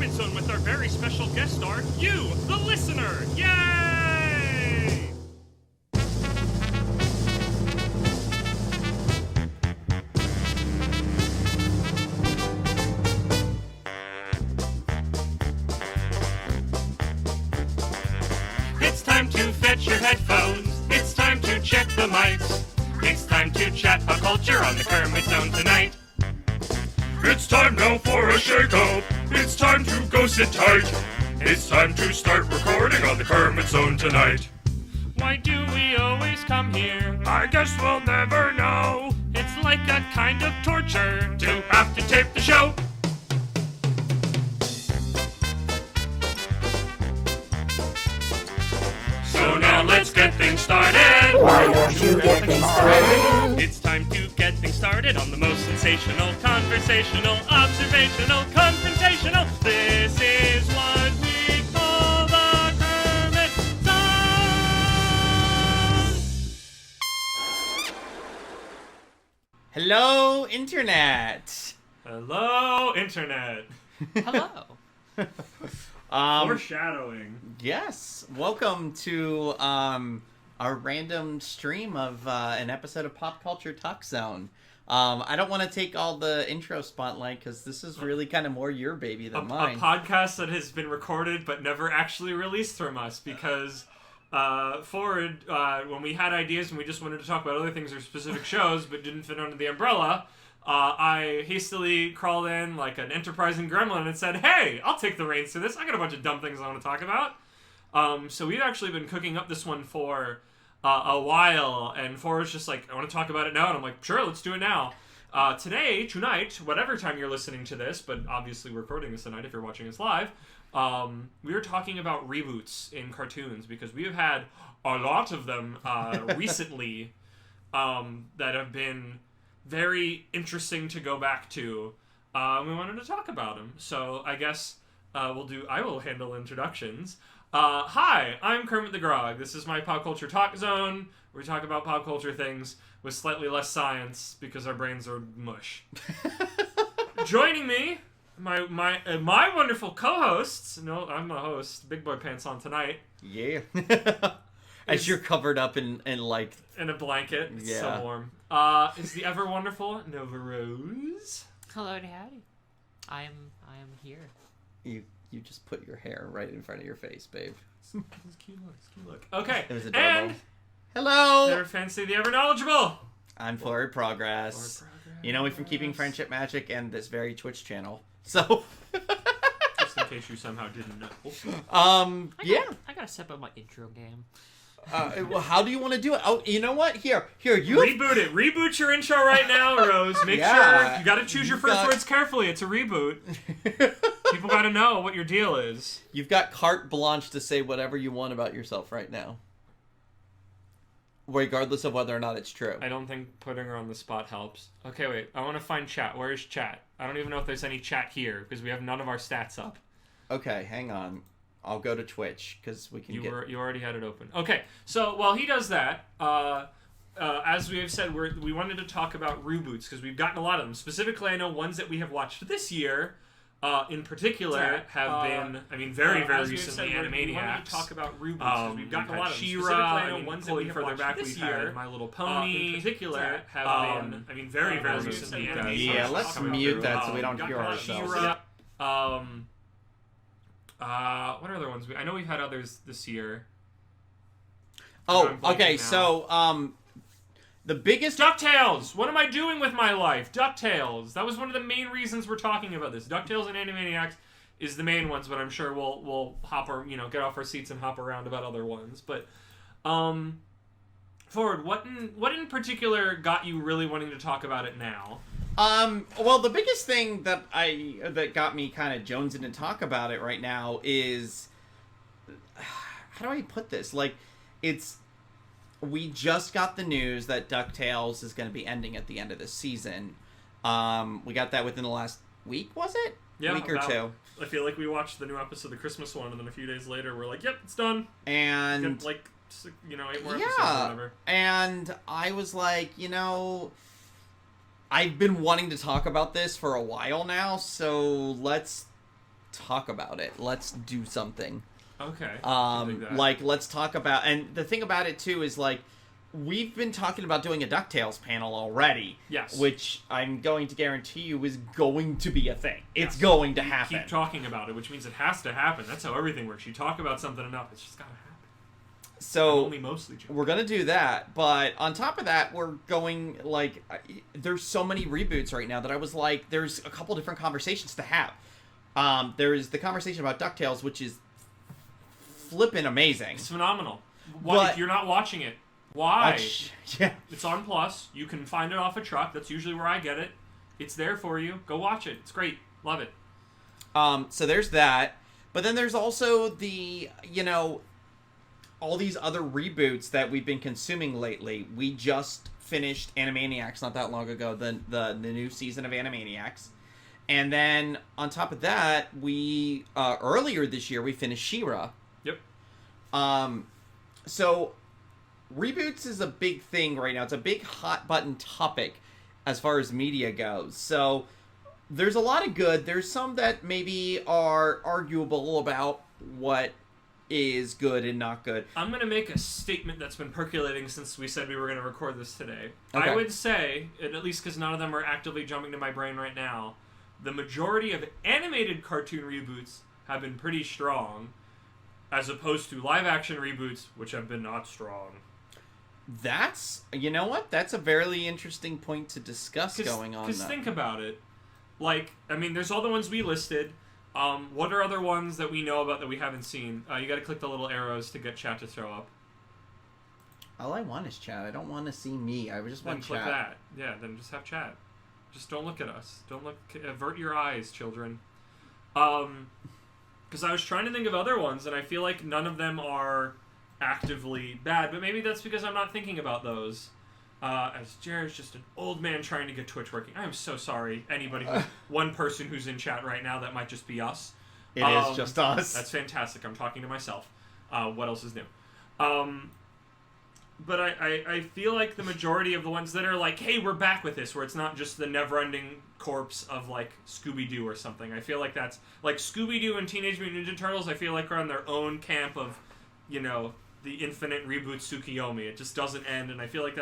Kermit Zone with our very special guest star, you, the listener. Yay! It's time to fetch your headphones. It's time to check the mics. It's time to chat pop culture on the Kermit Zone tonight. It's time now for a shake-up. It's time to go sit tight. It's time to start recording on the Kermit Zone tonight. Why do we always come here? I guess we'll never know. It's like a kind of torture to have to tape the show. So now let's get things started. Why don't you get things started? It's time to get things started on the most sensational, conversational, observational, confrontational. This is what we call the Kermit Zone. Hello, Internet. Hello, Internet. Hello. Foreshadowing. Yes, welcome to our random stream of an episode of Pop Culture Talk Zone. I don't want to take all the intro spotlight because this is really kind of more your baby than mine. A podcast that has been recorded but never actually released from us because forward when we had ideas and we just wanted to talk about other things or specific shows but didn't fit under the umbrella, I hastily crawled in like an enterprising gremlin and said, hey, I'll take the reins to this. I got a bunch of dumb things I want to talk about. So we've actually been cooking up this one for a while, and Forrest's just like, I want to talk about it now, and I'm like, sure, let's do it now. Tonight, whatever time you're listening to this, but obviously we're recording this tonight if you're watching us live, we are talking about reboots in cartoons, because we have had a lot of them recently that have been very interesting to go back to. We wanted to talk about them, so I guess I will handle introductions. Hi, I'm Kermit the Grog. This is my Pop Culture Talk Zone, where we talk about pop culture things with slightly less science, because our brains are mush. Joining me, my wonderful co-hosts, no, I'm the host, Big Boy Pants on tonight. Yeah. As you're covered up in like... In a blanket. It's yeah. so warm. Is the ever wonderful Nova Rose. Hello and howdy. I am here. You just put your hair right in front of your face, babe. It's cute look. Okay. It was adorable. And hello! never fancy the ever knowledgeable. I'm Forward Progress. Forward Progress. You know me from Keeping Friendship Magic and this very Twitch channel. So... Just in case you somehow didn't know. Yeah. I gotta step up my intro game. Well, how do you want to do it? Oh, you know what? Here, you... Reboot it. Reboot your intro right now, Rose. Make sure you gotta choose your first words carefully. It's a reboot. People gotta know what your deal is. You've got carte blanche to say whatever you want about yourself right now. Regardless of whether or not it's true. I don't think putting her on the spot helps. Okay, wait. I want to find chat. Where is chat? I don't even know if there's any chat here, because we have none of our stats up. Okay, hang on. I'll go to Twitch, because we can You already had it open. Okay, so while he does that, as we have said, we wanted to talk about reboots, because we've gotten a lot of them. Specifically, I know ones that we have watched this year, in particular, have been, very recently, Animaniacs. We wanted to talk about reboots, because we've gotten a lot of them. Specifically, I know ones that we have watched back this year, My Little Pony, in particular, have been, very recently, Animaniacs. Yeah, let's mute that so we don't hear ourselves. What are other ones? I know we've had others this year. Oh, okay, so, the biggest... DuckTales! What am I doing with my life? DuckTales! That was one of the main reasons we're talking about this. DuckTales and Animaniacs is the main ones, but I'm sure we'll hop or, get off our seats and hop around about other ones. But, Forward, what in particular got you really wanting to talk about it now? Well, the biggest thing that got me kind of jonesing to talk about it right now is, how do I put this? Like, we just got the news that DuckTales is going to be ending at the end of this season. We got that within the last week, was it? Yeah, week or two. I feel like we watched the new episode, the Christmas one, and then a few days later we're like, yep, it's done. And... Get, 8 more episodes or whatever. And I was like, I've been wanting to talk about this for a while now, so let's talk about it. Let's do something. Okay. I dig that. Let's talk about, and the thing about it too is like, we've been talking about doing a DuckTales panel already. Yes. Which I'm going to guarantee you is going to be a thing. It's Yes. going to happen. Keep talking about it, which means it has to happen. That's how everything works. You talk about something enough, it's just gotta happen. So Only mostly true. we're gonna do that, but on top of that, we're going like, there's so many reboots right now that I was like, there's a couple different conversations to have. There's the conversation about DuckTales, which is flippin' amazing. It's phenomenal. But- if you're not watching it, why? Yeah. It's on Plus. You can find it off a truck. That's usually where I get it. It's there for you. Go watch it. It's great. Love it. So there's that, but then there's also the, all these other reboots that we've been consuming lately. We just finished Animaniacs not that long ago, the new season of Animaniacs. And then on top of that, we earlier this year we finished She-Ra. Yep. So reboots is a big thing right now. It's a big hot button topic as far as media goes. So there's a lot of good. There's some that maybe are arguable about what is good and not good. I'm going to make a statement that's been percolating since we said we were going to record this today. Okay. I would say, and at least because none of them are actively jumping to my brain right now, the majority of animated cartoon reboots have been pretty strong, as opposed to live-action reboots, which have been not strong. That's, you know what? That's a very interesting point to discuss going on. Because think about it. Like, I mean, there's all the ones we listed. What are other ones that we know about that we haven't seen? You got to click the little arrows to get chat to throw up. All I want is chat. I don't want to see me. I just Then want click chat. that. Yeah, then just have chat. Just don't look at us. Don't look. Avert your eyes, children. Because I was trying to think of other ones, and I feel like none of them are actively bad. But maybe that's because I'm not thinking about those. As Jared's just an old man trying to get Twitch working. I am so sorry. Anybody, one person who's in chat right now, that might just be us. It is just us. That's fantastic. I'm talking to myself. What else is new? But I feel like the majority of the ones that are like, hey, we're back with this, where it's not just the never-ending corpse of, like, Scooby-Doo or something. I feel like that's, like, Scooby-Doo and Teenage Mutant Ninja Turtles, I feel like are on their own camp of, the infinite reboot Tsukiyomi. It just doesn't end, and I feel like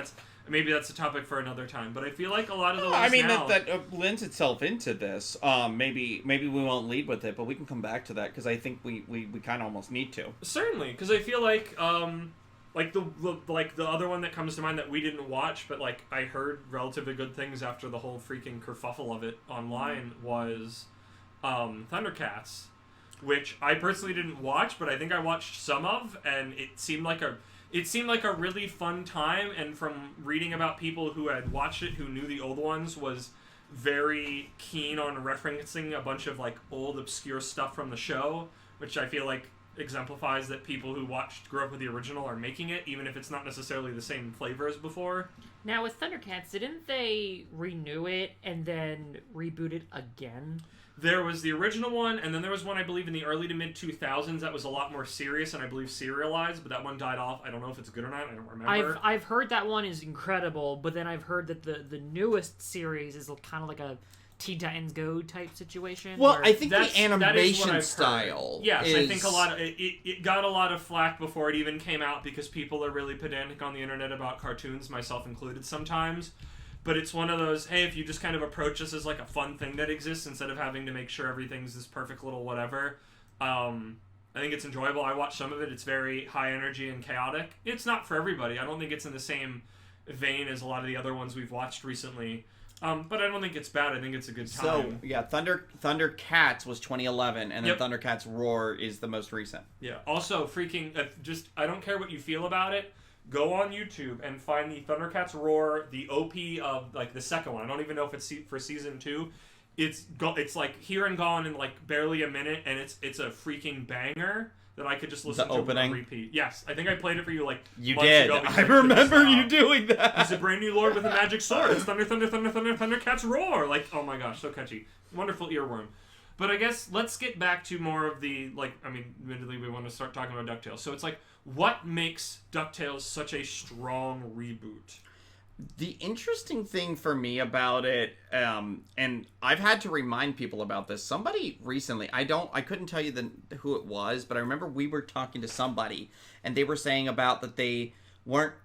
maybe that's a topic for another time. But I feel like a lot of the ones now... that lends itself into this. Maybe we won't lead with it, but we can come back to that, because I think we kind of almost need to. Certainly, because I feel like... the other one that comes to mind that we didn't watch, but like I heard relatively good things after the whole freaking kerfuffle of it online was Thundercats, which I personally didn't watch, but I think I watched some of, and it seemed like a really fun time. And from reading about people who had watched it, who knew the old ones, was very keen on referencing a bunch of like old obscure stuff from the show, which I feel like exemplifies that people who grew up with the original are making it, even if it's not necessarily the same flavor as before. Now with Thundercats, didn't they renew it and then reboot it again? There was the original one, and then there was one, I believe, in the early to mid-2000s that was a lot more serious and I believe serialized, but that one died off. I don't know if it's good or not. I don't remember. I've heard that one is incredible, but then I've heard that the newest series is kind of like a Teen Titans Go type situation. Well, where I think the that is what animation I've style. heard. Yes, is... I think a lot of it got a lot of flack before it even came out because people are really pedantic on the internet about cartoons, myself included sometimes. But it's one of those, hey, if you just kind of approach this as like a fun thing that exists instead of having to make sure everything's this perfect little whatever, I think it's enjoyable. I watched some of it. It's very high energy and chaotic. It's not for everybody. I don't think it's in the same vein as a lot of the other ones we've watched recently. But I don't think it's bad. I think it's a good time. So, yeah, Thundercats was 2011, and then Yep. Thundercats Roar is the most recent. Yeah. Also, freaking, I don't care what you feel about it. Go on YouTube and find the Thundercats Roar, the OP of, like, the second one. I don't even know if it's for season 2. It's like here and gone in, like, barely a minute, and it's a freaking banger that I could just listen The to opening? on repeat. Yes. I think I played it for you, like, You months did. ago. because I couldn't remember stop. you doing that. He's a brand new lord with a magic sword. It's Thundercats Roar. Like, oh my gosh, so catchy. Wonderful earworm. But I guess let's get back to more of the, like, I mean, admittedly we want to start talking about DuckTales. So it's like, what makes DuckTales such a strong reboot? The interesting thing for me about it, and I've had to remind people about this. Somebody recently, I couldn't tell you who it was, but I remember we were talking to somebody, and they were saying about that they weren't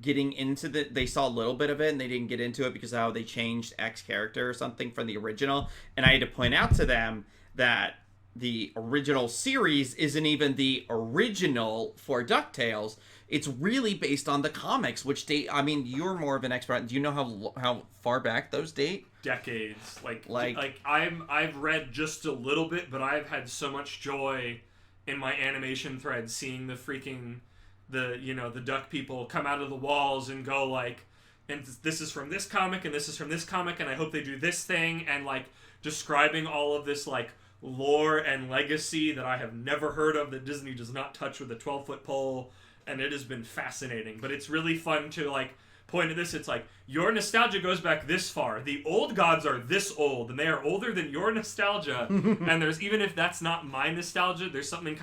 getting into they saw a little bit of it, and they didn't get into it because of how they changed X character or something from the original. And I had to point out to them that the original series isn't even the original for DuckTales. It's really based on the comics, which date. I mean, you're more of an expert. Do you know how far back those date? Decades. I've read just a little bit, but I've had so much joy in my animation thread seeing the duck people come out of the walls and go like, and this is from this comic and this is from this comic, and I hope they do this thing, and like describing all of this like lore and legacy that I have never heard of, that Disney does not touch with a 12-foot pole. And it has been fascinating. But it's really fun to, like, point at this. It's like, your nostalgia goes back this far. The old gods are this old, and they are older than your nostalgia. And there's, even if that's not my nostalgia, there's something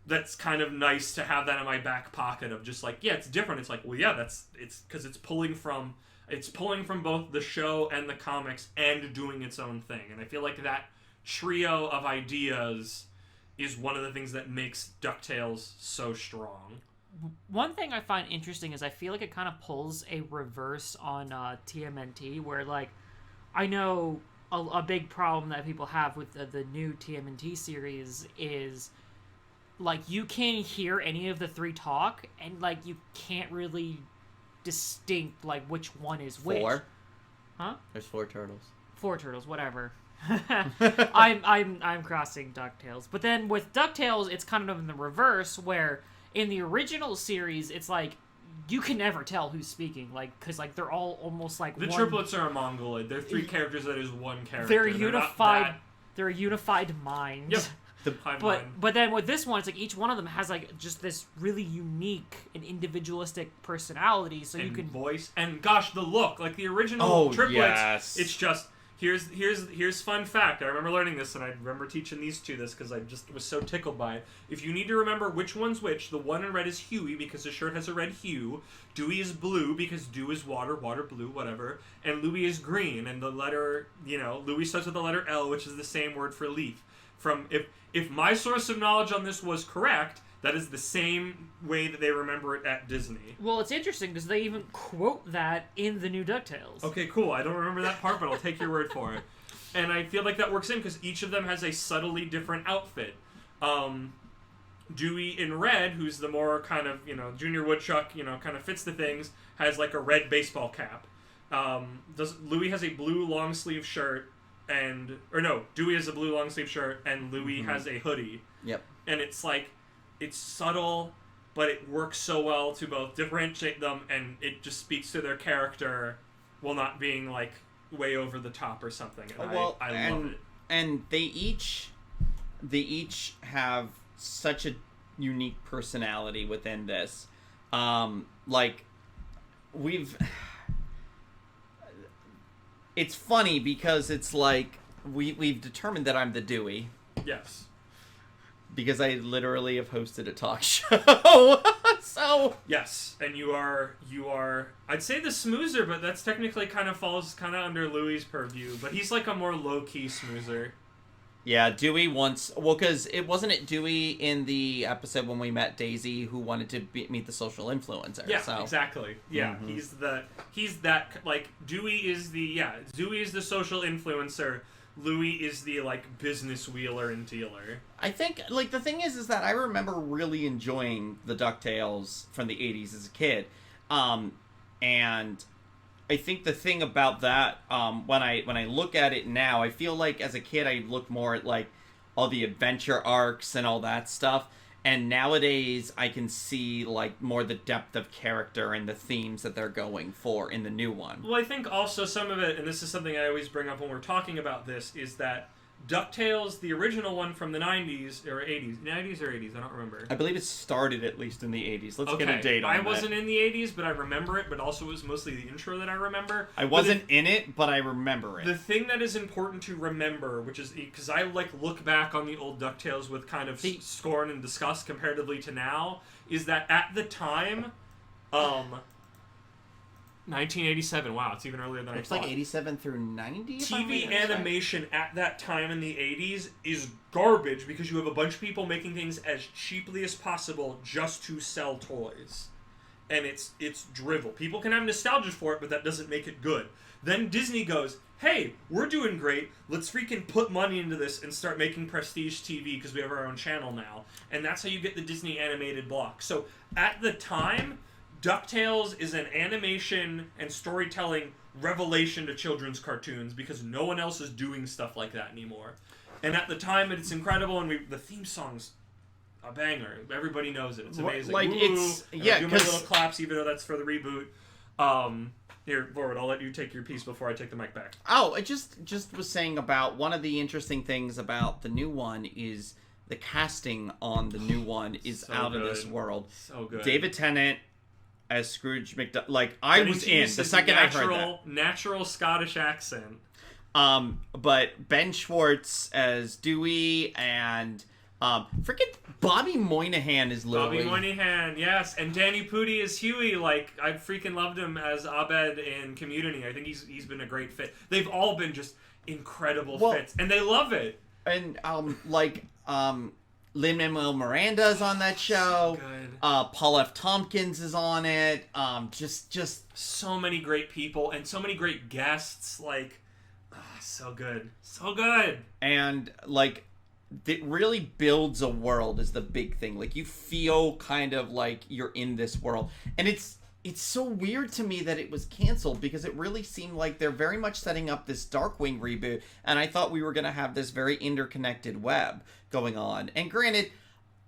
that's kind of nice to have that in my back pocket of just like, yeah, it's different. It's like, well, yeah, it's because it's pulling from both the show and the comics and doing its own thing. And I feel like that trio of ideas is one of the things that makes DuckTales so strong. One thing I find interesting is I feel like it kind of pulls a reverse on TMNT, where, like, I know a big problem that people have with the new TMNT series is, like, you can't hear any of the three talk, and, like, you can't really distinct, like, which one is which. Four? Huh? There's 4 turtles. 4 turtles, whatever. I'm crossing DuckTales. But then with DuckTales, it's kind of in the reverse, where in the original series, it's like, you can never tell who's speaking, like, because, like, they're all almost like the one... triplets are a mongoloid. They're 3 characters that is one character. They're unified. They're a unified mind. Yep. But then with this one, it's like each one of them has, like, just this really unique and individualistic personality, so you can voice, and gosh, the look, like the original triplets. Yes. It's just here's fun fact. I remember learning this, and I remember teaching these two this because I just was so tickled by it. If you need to remember which one's which, the one in red is Huey because his shirt has a red hue. Dewey is blue because dew is water, water blue, whatever. And Louie is green, and the letter, Louie starts with the letter L, which is the same word for leaf. If my source of knowledge on this was correct, that is the same way that they remember it at Disney. Well, it's interesting because they even quote that in the new DuckTales. Okay, cool. I don't remember that part, but I'll take your word for it. And I feel like that works in because each of them has a subtly different outfit. Dewey in red, who's the more kind of, Junior Woodchuck, kind of fits the things, has like a red baseball cap. Louie has a blue long sleeve shirt, Dewey has a blue long sleeve shirt, and Louie has a hoodie. Yep. And it's like, it's subtle, but it works so well to both differentiate them, and it just speaks to their character while not being like way over the top or something. And I love it. And they each have such a unique personality within this. It's funny because it's like we've determined that I'm the Dewey. Yes. Because I literally have hosted a talk show. So yes, and you are I'd say the smoozer, but that's technically falls under Louie's purview, but he's like a more low-key smoozer. Yeah, Dewey because it wasn't Dewey in the episode when we met Daisy who wanted to meet the social influencer. Yeah, so. Exactly. Yeah, he's that like Dewey is the social influencer. Louie is the business wheeler and dealer. I think the thing is that I remember really enjoying the DuckTales from the 80s as a kid. And I think the thing about that, when I look at it now, I feel like as a kid I looked more at all the adventure arcs and all that stuff. And nowadays I can see more the depth of character and the themes that they're going for in the new one. Well, I think also some of it, and this is something I always bring up when we're talking about this, is that DuckTales, the original one from the 90s or 80s. 90s or 80s, I don't remember. I believe it started at least in the 80s. Let's get a date on that. I wasn't in the 80s, but I remember it, but also it was mostly the intro that I remember. I wasn't in it, but I remember it. The thing that is important to remember, which is, because I look back on the old DuckTales with kind of scorn and disgust comparatively to now, is that at the time, 1987. Wow, it's even earlier than I It's thought. like 87 through 90. if I'm TV reading this right. animation at that time in the 80s is garbage because you have a bunch of people making things as cheaply as possible just to sell toys. And it's drivel. People can have nostalgia for it, but that doesn't make it good. Then Disney goes, hey, we're doing great. Let's freaking put money into this and start making prestige TV because we have our own channel now. And that's how you get the Disney animated block. So at the time, DuckTales is an animation and storytelling revelation to children's cartoons because no one else is doing stuff like that anymore. And at the time, it's incredible, and the theme song's a banger. Everybody knows it. It's amazing. Like, Woo! it's... And Yeah, I do my little claps, even though that's for the reboot. Here, Forward, I'll let you take your piece before I take the mic back. Oh, I just was saying about one of the interesting things about the new one is the casting on the new one is So out good. of this world. So good. David Tennant as Scrooge McDuck. Like, I was in the His second I heard that. Natural Scottish accent. But Ben Schwartz as Dewey and freaking Bobby Moynihan is literally... Bobby Moynihan, yes. And Danny Pudi as Huey. Like, I freaking loved him as Abed in Community. I think he's been a great fit. They've all been just incredible fits. And they love it. And, Lin-Manuel Miranda's on that show. So good. Paul F. Tompkins is on it. Just So many great people and so many great guests. Like, so good. So good. And, like, it really builds a world is the big thing. Like, you feel kind of like you're in this world. And it's so weird to me that it was canceled because it really seemed like they're very much setting up this Darkwing reboot. And I thought we were going to have this very interconnected web going on. And granted,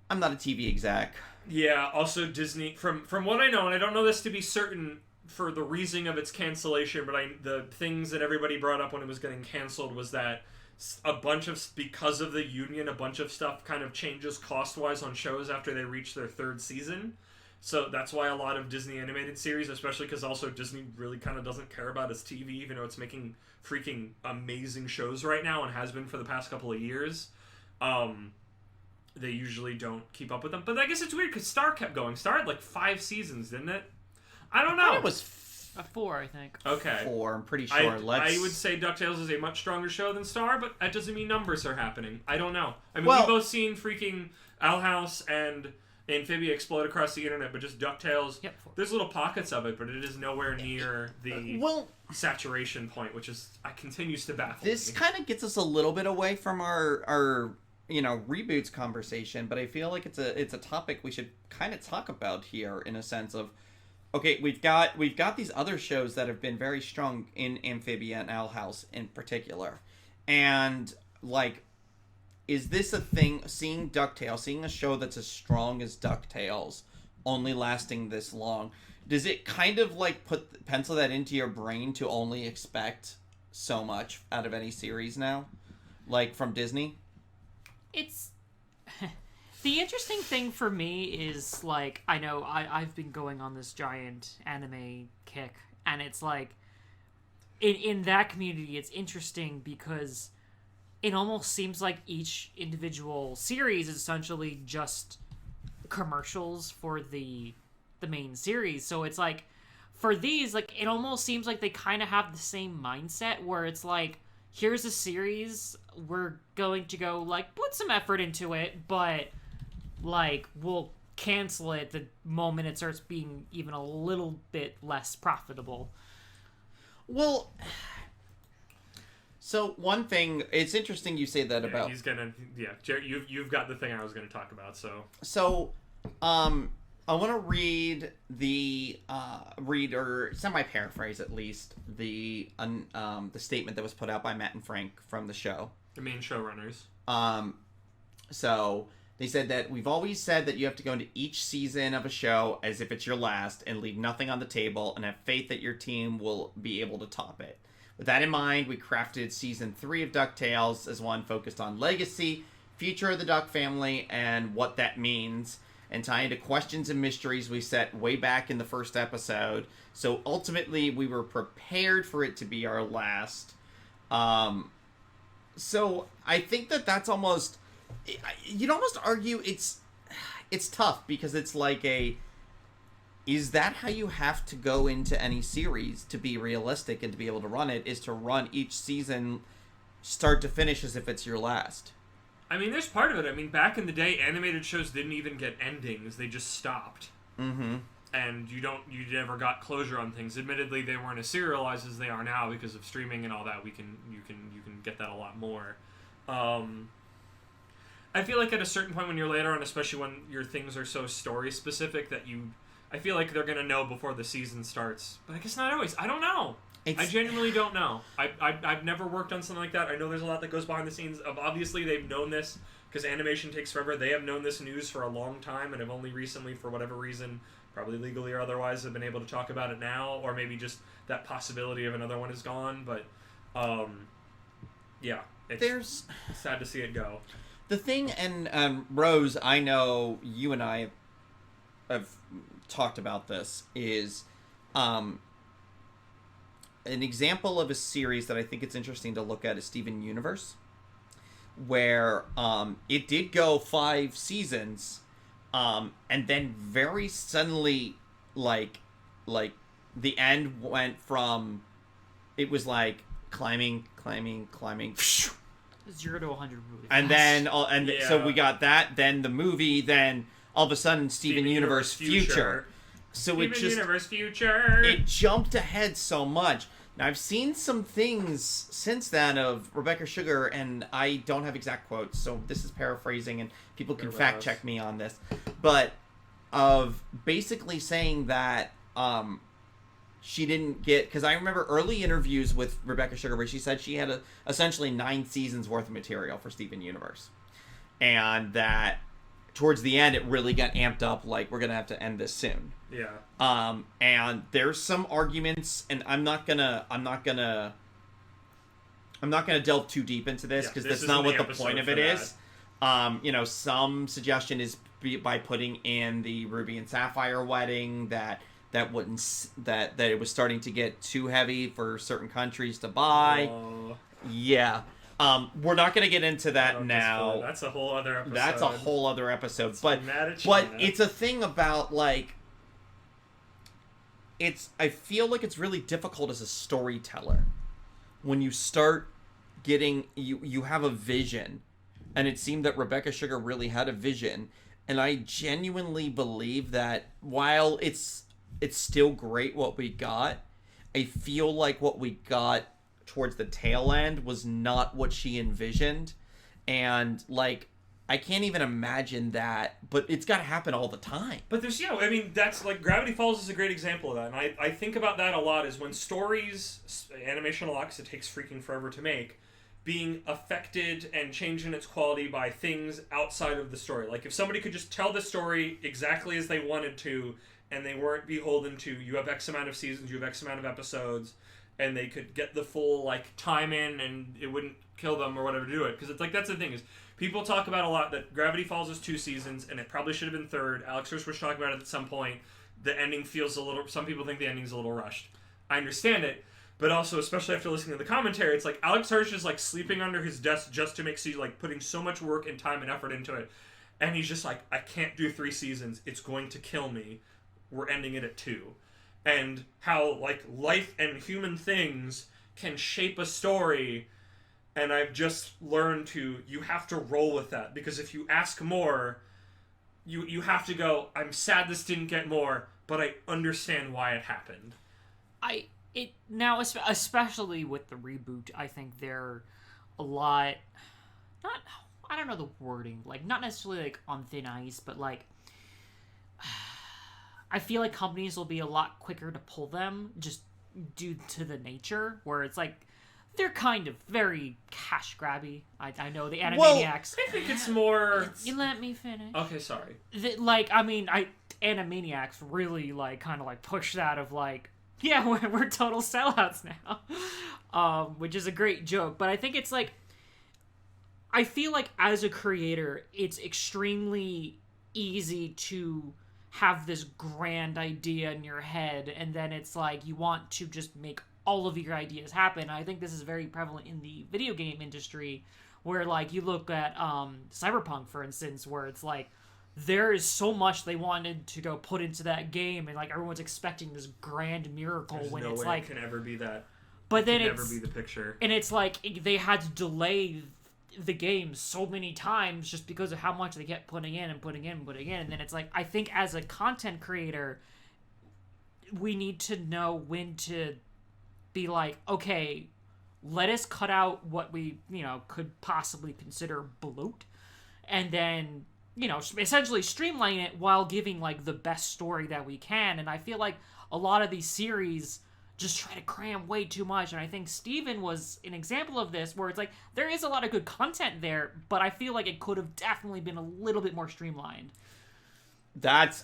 I'm not a TV exec. Yeah, also Disney, from what I know, and I don't know this to be certain for the reason of its cancellation, but the things that everybody brought up when it was getting canceled was that because of the union, a bunch of stuff kind of changes cost-wise on shows after they reach their third season. So that's why a lot of Disney animated series, especially because also Disney really kind of doesn't care about its TV, even though it's making freaking amazing shows right now and has been for the past couple of years. They usually don't keep up with them. But I guess it's weird because Star kept going. Star had like 5 seasons, didn't it? I don't know. It was 4, I think. Okay. 4, I'm pretty sure. I would say DuckTales is a much stronger show than Star, but that doesn't mean numbers are happening. I don't know. I mean, Well- we've both seen freaking Owl House and Amphibia explode across the internet, but just DuckTales, Yep, 4. there's little pockets of it, but it is nowhere near the saturation point, which is continues to baffle This me. kind of gets us a little bit away from our reboots conversation, but I feel like it's a topic we should kind of talk about here in a sense of, okay, we've got these other shows that have been very strong in Amphibia and Owl House in particular, and like, is this a thing? Seeing DuckTales, seeing a show that's as strong as DuckTales, only lasting this long, does it kind of like pencil that into your brain to only expect so much out of any series now, like from Disney? It's the interesting thing for me is, like, I know I've been going on this giant anime kick, and it's like in that community it's interesting because it almost seems like each individual series is essentially just commercials for the main series. So it's like, for these, like, it almost seems like they kind of have the same mindset where it's like, here's a series, we're going to go, like, put some effort into it, but, like, we'll cancel it the moment it starts being even a little bit less profitable. Well, so one thing, it's interesting you say that about... Jared, you've got the thing I was gonna talk about, so... So, I want to read or semi-paraphrase at least, the statement that was put out by Matt and Frank from the show. The main showrunners. So, they said that we've always said that you have to go into each season of a show as if it's your last and leave nothing on the table and have faith that your team will be able to top it. With that in mind, we crafted Season 3 of DuckTales as one focused on legacy, future of the Duck family, and what that means, and tie into questions and mysteries we set way back in the first episode. So ultimately, we were prepared for it to be our last. So I think that that's almost... You'd almost argue it's tough, because it's like is that how you have to go into any series to be realistic and to be able to run it, is to run each season start to finish as if it's your last? I mean, there's part of it. I mean, back in the day, animated shows didn't even get endings. They just stopped. Mm-hmm. And you never got closure on things. Admittedly, they weren't as serialized as they are now because of streaming and all that. You can get that a lot more. I feel like at a certain point when you're later on, especially when your things are so story specific that I feel like they're gonna know before the season starts. But I guess not always. I don't know. I genuinely don't know. I've never worked on something like that. I know there's a lot that goes behind the scenes. Obviously, they've known this because animation takes forever. They have known this news for a long time and have only recently, for whatever reason, probably legally or otherwise, have been able to talk about it now, or maybe just that possibility of another one is gone. But yeah, it's sad to see it go. The thing, and Rose, I know you and I have talked about this, is an example of a series that I think it's interesting to look at is Steven Universe, where it did go 5 seasons, and then very suddenly, like the end went from, it was like climbing, 0 to 100 really and fast. then so we got that, then the movie, then all of a sudden Steven Universe Future. So Steven it just Universe Future. It jumped ahead so much. Now I've seen some things since then of Rebecca Sugar, and I don't have exact quotes, so this is paraphrasing, and people can fact check me on this, but of basically saying that she didn't get, because I remember early interviews with Rebecca Sugar where she said she had essentially 9 seasons worth of material for Steven Universe, and that towards the end it really got amped up, like we're gonna have to end this soon. Yeah. And there's some arguments, and I'm not gonna delve too deep into this because that's not what the point of it is. Some suggestion is by putting in the Ruby and Sapphire wedding that it was starting to get too heavy for certain countries to buy. Yeah. We're not going to get into that now. That's a whole other episode. That's a whole other episode. But China. It's a thing about, like, I feel like it's really difficult as a storyteller when you start getting, you have a vision, and it seemed that Rebecca Sugar really had a vision, and I genuinely believe that while it's still great what we got, I feel like what we got towards the tail end was not what she envisioned, and like I can't even imagine that, but it's got to happen all the time. But there's, that's like Gravity Falls is a great example of that, and I think about that a lot, is when stories, animation a lot because it takes freaking forever to make, being affected and changing its quality by things outside of the story. Like if somebody could just tell the story exactly as they wanted to, and they weren't beholden to, you have X amount of seasons, you have X amount of episodes, and they could get the full, like, time in, and it wouldn't kill them or whatever to do it. Because it's like, that's the thing, is people talk about a lot that Gravity Falls is 2 seasons, and it probably should have been 3rd. Alex Hirsch was talking about it at some point. The ending feels some people think the ending's a little rushed. I understand it, but also, especially after listening to the commentary, it's like, Alex Hirsch is, like, sleeping under his desk just to make like, putting so much work and time and effort into it. And he's just like, I can't do 3 seasons. It's going to kill me. We're ending it at 2. And how, like, life and human things can shape a story, and I've just learned you have to roll with that, because if you ask more, you have to go, I'm sad this didn't get more, but I understand why it happened. Now, especially with the reboot, I think they're a lot, I don't know the wording, like, not necessarily, like, on thin ice, but, like, I feel like companies will be a lot quicker to pull them just due to the nature, where it's like they're kind of very cash grabby. I know the Animaniacs. Well, I think it's more. You let me finish. Okay, sorry. Animaniacs really like kind of like push that of like, yeah, we're total sellouts now, which is a great joke. But I think it's like, I feel like as a creator, it's extremely easy to have this grand idea in your head, and then it's like you want to just make all of your ideas happen. I think this is very prevalent in the video game industry, where like you look at Cyberpunk, for instance, where it's like there is so much they wanted to go put into that game, and like everyone's expecting this grand miracle There's when no it's way like it can ever be that. but then Never it's be the picture. and it's like they had to delay the game so many times just because of how much they kept putting in and putting in and putting in. And then it's like, I think as a content creator, we need to know when to be like, okay, let us cut out what we, could possibly consider bloat, and then, essentially streamline it while giving like the best story that we can. And I feel like a lot of these series just try to cram way too much, and I think Steven was an example of this, where it's like there is a lot of good content there, but I feel like it could have definitely been a little bit more streamlined.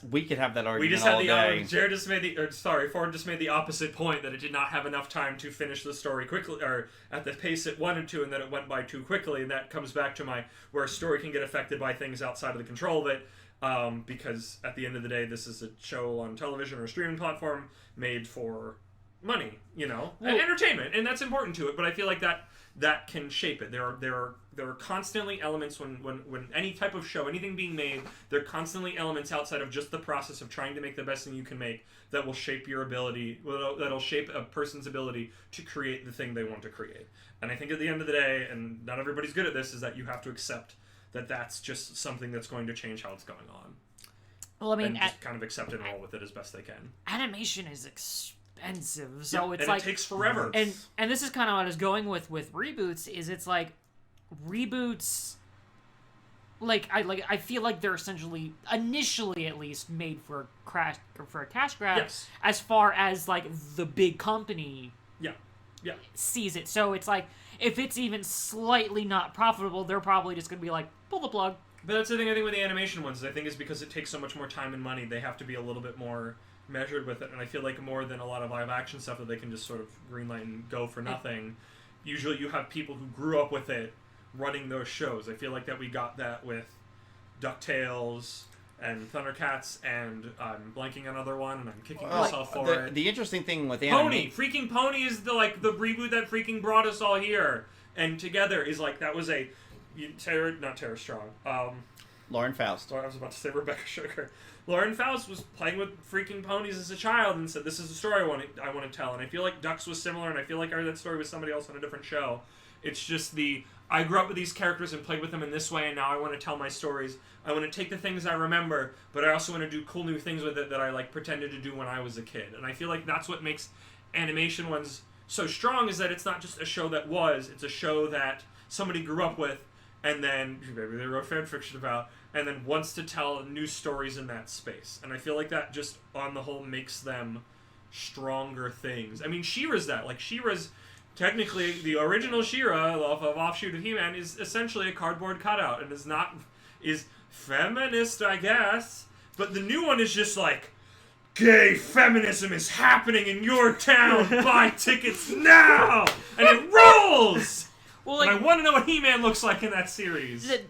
We could have that argument. We just had Ford just made the opposite point, that it did not have enough time to finish the story quickly, or at the pace it wanted to, and that it went by too quickly. And that comes back to where a story can get affected by things outside of the control of it, because at the end of the day, this is a show on television or a streaming platform made for money, and entertainment, and that's important to it. But I feel like that can shape it. There are constantly elements when any type of show, anything being made, there are constantly elements outside of just the process of trying to make the best thing you can make that will shape your ability, that'll shape a person's ability to create the thing they want to create. And I think at the end of the day, and not everybody's good at this, is that you have to accept that that's just something that's going to change how it's going on. Well, I mean, and just kind of accept and roll with it as best they can. Animation is expensive, so it's and like it takes forever. And this is kind of what I was going with reboots. Is it's like reboots, I feel like they're essentially, initially at least, made for a cash grab. Yes. As far as like the big company. Yeah. Sees it. So it's like, if it's even slightly not profitable, they're probably just gonna be like, pull the plug. But that's the thing I think with the animation ones. I think is because it takes so much more time and money, they have to be a little bit more measured with it. And I feel like more than a lot of live action stuff that they can just sort of greenlight and go for nothing. Usually you have people who grew up with it running those shows. I feel like that we got that with DuckTales and Thundercats, and I'm blanking on another one, and I'm kicking myself for it. The interesting thing with Freaking Pony is the reboot that freaking brought us all here. And Together is like, that was not Tara Strong. Lauren Faust. I was about to say Rebecca Sugar. Lauren Faust was playing with freaking ponies as a child and said, this is the story I want to tell. And I feel like Ducks was similar, and I feel like I heard that story with somebody else on a different show. It's just I grew up with these characters and played with them in this way, and now I want to tell my stories. I want to take the things I remember, but I also want to do cool new things with it that I pretended to do when I was a kid. And I feel like that's what makes animation ones so strong, is that it's not just a show it's a show that somebody grew up with, and then maybe they wrote fan fiction about, and then wants to tell new stories in that space. And I feel like that just, on the whole, makes them stronger things. I mean, She-Ra's that. She-Ra's, technically, the original She-Ra, of offshoot of He-Man, is essentially a cardboard cutout, and is feminist, I guess. But the new one is just gay feminism is happening in your town. Buy tickets now! And it rolls! Well, and I want to know what He-Man looks like in that series. That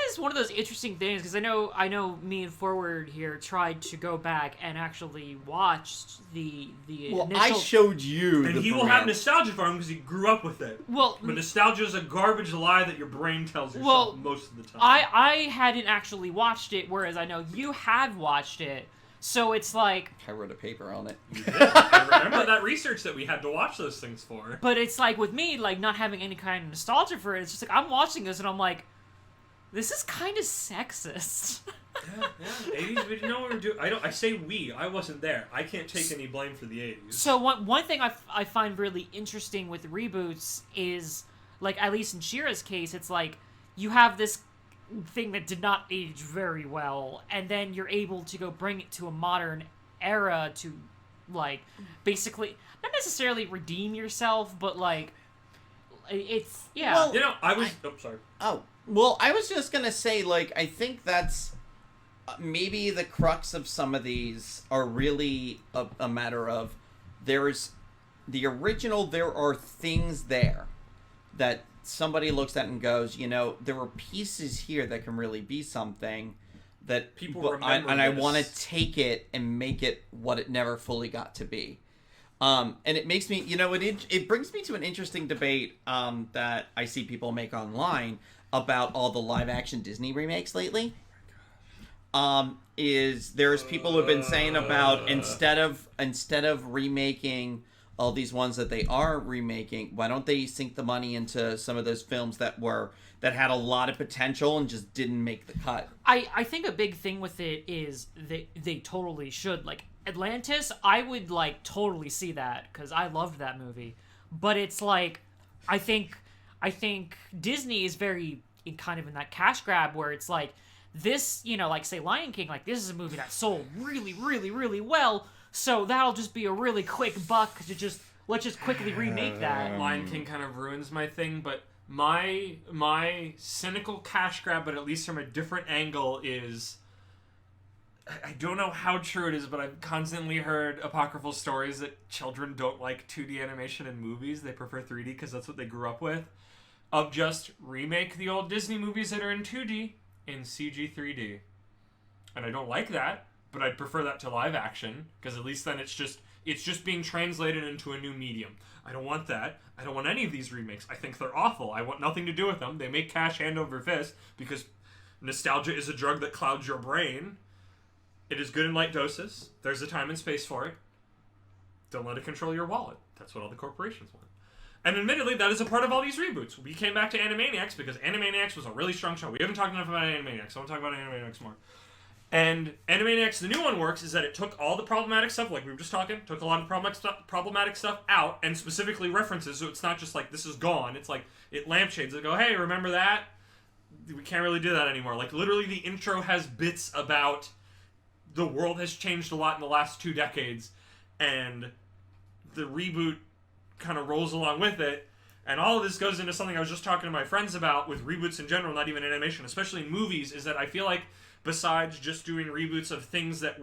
is one of those interesting things, because I know me and Forward here tried to go back and actually watch the initial... I showed you and he will have nostalgia for him because he grew up with it. Well, but nostalgia is a garbage lie that your brain tells yourself most of the time. I hadn't actually watched it, whereas I know you had watched it. So it's like... I wrote a paper on it. You did. I remember that research that we had to watch those things for. But it's like, with me, not having any kind of nostalgia for it, it's just I'm watching this and I'm like, this is kind of sexist. Yeah. 80s, we didn't know what we were doing. I say we. I wasn't there. I can't take any blame for the 80s. So one thing I find really interesting with reboots is, at least in She-Ra's case, it's you have this thing that did not age very well, and then you're able to go bring it to a modern era to basically not necessarily redeem yourself, but it's Well, sorry. Oh, well, I was just gonna say, I think that's maybe the crux of some of these are really a matter of there's the original, there are things there that somebody looks at and goes, there were pieces here that can really be something that people remember. And I want to take it and make it what it never fully got to be. And it makes me, it brings me to an interesting debate that I see people make online about all the live action Disney remakes lately. is there's people who've been saying about instead of remaking all these ones that they are remaking, why don't they sink the money into some of those films that had a lot of potential and just didn't make the cut? I think a big thing with it is they totally should. Like Atlantis, I would like totally see that because I loved that movie. But it's like I think Disney is very kind of in that cash grab where it's like this, like say Lion King, like this is a movie that sold really, really, really well. So that'll just be a really quick buck to let's just quickly remake that. Lion King kind of ruins my thing, but my cynical cash grab, but at least from a different angle, is I don't know how true it is, but I've constantly heard apocryphal stories that children don't like 2D animation in movies. They prefer 3D because that's what they grew up with. Of just remake the old Disney movies that are in 2D in CG 3D. And I don't like that. But I'd prefer that to live action, because at least then it's just being translated into a new medium. I don't want that. I don't want any of these remakes. I think they're awful. I want nothing to do with them. They make cash hand over fist, because nostalgia is a drug that clouds your brain. It is good in light doses. There's a time and space for it. Don't let it control your wallet. That's what all the corporations want. And admittedly, that is a part of all these reboots. We came back to Animaniacs because Animaniacs was a really strong show. We haven't talked enough about Animaniacs, so I want to talk about Animaniacs more. And Animaniacs, the new one works is that it took all the problematic stuff, like we were just talking, took a lot of problematic stuff out, and specifically references, so it's not just like, this is gone. It's like, it lampshades. They go, hey, remember that? We can't really do that anymore. Like, literally, the intro has bits about the world has changed a lot in the last 2 decades, and the reboot kind of rolls along with it. And all of this goes into something I was just talking to my friends about with reboots in general, not even animation, especially in movies, is that I feel like besides just doing reboots of things that